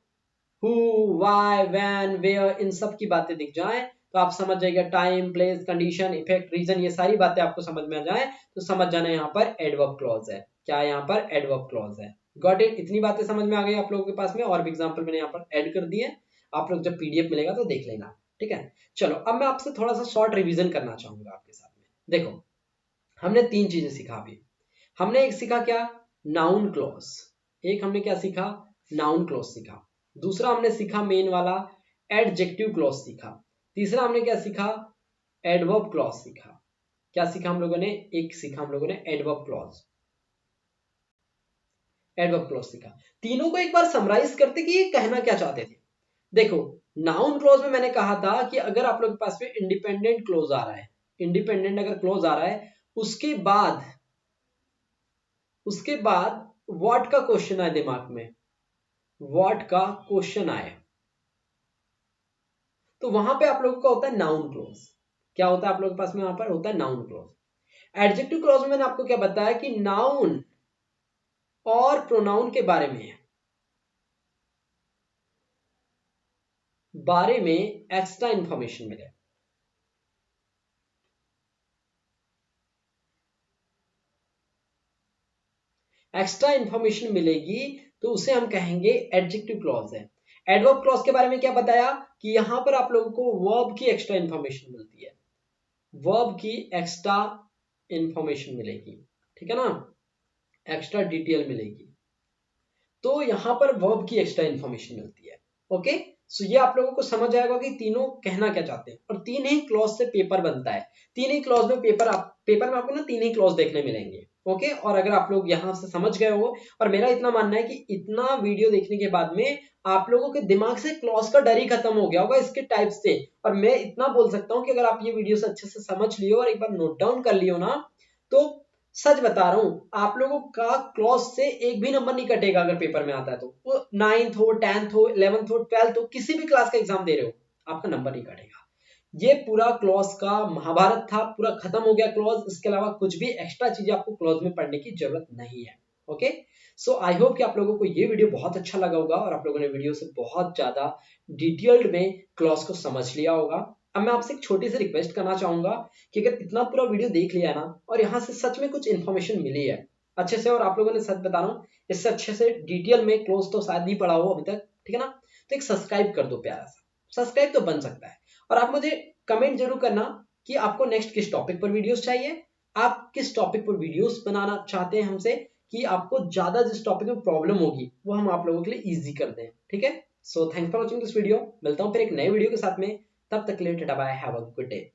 हु, व्हाई, व्हेन, वेयर, इन सब की बातें दिख जाएं तो आप समझ जाइएगा, time, place, condition, effect, reason, ये सारी बातें आपको समझ में आ जाए तो समझ जाना यहाँ पर एडवर्ब क्लॉज है। क्या यहाँ पर एडवर्ब क्लॉज है। गॉट इट, इतनी बातें समझ में आ गई आप लोगों के पास में, और भी एग्जांपल मैंने यहाँ पर ऐड कर दिए, आप लोग जब पीडीएफ मिलेगा तो देख लेना, ठीक है। चलो अब मैं आपसे थोड़ा सा शॉर्ट रिवीजन करना चाहूंगा आपके साथ में। देखो हमने तीन चीजें सीखा अभी। हमने एक सीखा क्या, नाउन क्लॉज, एक हमने क्या सीखा, नाउन क्लॉज सीखा। दूसरा हमने सीखा मेन वाला एडजेक्टिव क्लॉज सीखा। तीसरा हमने क्या सीखा, एडवर्ब क्लॉज सीखा। क्या सीखा हम लोगों ने, एक सीखा हम लोगों ने एडवर्ब क्लॉज, एडवर्ब क्लॉज सीखा। तीनों को एक बार समराइज करते कि ये कहना क्या चाहते थे। देखो नाउन क्लॉज में मैंने कहा था कि अगर आप लोग के पास में इंडिपेंडेंट क्लॉज आ रहा है, इंडिपेंडेंट अगर क्लॉज आ रहा है, उसके बाद व्हाट का क्वेश्चन आए दिमाग में, व्हाट का क्वेश्चन आए, तो वहां पे आप लोगों का होता है नाउन क्लॉज। क्या होता है आप लोगों के पास में, वहां पर होता है नाउन क्लॉज। एडजेक्टिव क्लॉज में मैंने आपको क्या बताया कि नाउन और प्रोनाउन के बारे में एक्स्ट्रा इंफॉर्मेशन मिले। एक्स्ट्रा इंफॉर्मेशन मिलेगी तो उसे हम कहेंगे एडजेक्टिव क्लॉज है। एडवर्ब क्लॉज के बारे में क्या बताया कि यहां पर आप लोगों को वर्ब की एक्स्ट्रा इंफॉर्मेशन मिलती है, वर्ब की एक्स्ट्रा इंफॉर्मेशन मिलेगी, ठीक है ना, एक्स्ट्रा डिटेल मिलेगी। तो यहां पर वर्ब की एक्स्ट्रा इंफॉर्मेशन मिलती है। ओके, सो ये आप लोगों को समझ आएगा कि तीनों कहना क्या चाहते हैं, और तीन ही क्लॉज से पेपर बनता है। तीन ही क्लॉज में पेपर में आपको ना तीन ही क्लॉज देखने मिलेंगे। ओके, और अगर आप लोग यहां से समझ गए हो, और मेरा इतना मानना है कि इतना वीडियो देखने के बाद में आप लोगों के दिमाग से क्लॉज का डर ही खत्म हो गया होगा इसके टाइप से। और मैं इतना बोल सकता हूं कि अगर आप ये वीडियो से अच्छे से समझ लियो और एक बार नोट डाउन कर लियो ना, तो सच बता रहा हूं आप लोगों का क्लॉज से एक भी नंबर नहीं कटेगा अगर पेपर में आता है। तो वो 9th हो, 10th हो, 11th हो, 12th हो, किसी भी क्लास का एग्जाम दे रहे हो, आपका नंबर नहीं कटेगा। ये पूरा क्लॉज का महाभारत था, पूरा खत्म हो गया क्लॉज। इसके अलावा कुछ भी एक्स्ट्रा चीजें आपको क्लॉज में पढ़ने की जरूरत नहीं है। ओके, सो आई होप कि आप लोगों को ये वीडियो बहुत अच्छा लगा होगा और आप लोगों ने वीडियो से बहुत ज्यादा डिटेल्ड में क्लॉज को समझ लिया होगा। अब मैं आपसे एक छोटी सी रिक्वेस्ट करना चाहूंगा कि अगर इतना पूरा वीडियो देख लिया ना और यहाँ से सच में कुछ इन्फॉर्मेशन मिली है अच्छे से, और आप लोगों ने सच बता रहा हूँ इससे अच्छे से डिटेल में क्लोज तो शायद नहीं पढ़ा हो अभी तक, ठीक है ना, तो एक सब्सक्राइब कर दो, प्यारा सा सब्सक्राइब तो बन सकता है। और आप मुझे कमेंट जरूर करना कि आपको नेक्स्ट किस टॉपिक पर वीडियोस चाहिए, आप किस टॉपिक पर वीडियोस बनाना चाहते हैं हमसे, कि आपको ज्यादा जिस टॉपिक में प्रॉब्लम होगी वो हम आप लोगों के लिए इजी कर दें, ठीक है। So thanks for watching this video, मिलता हूँ फिर एक नए वीडियो के साथ में, तब तक के लिए tata bye, have a good day.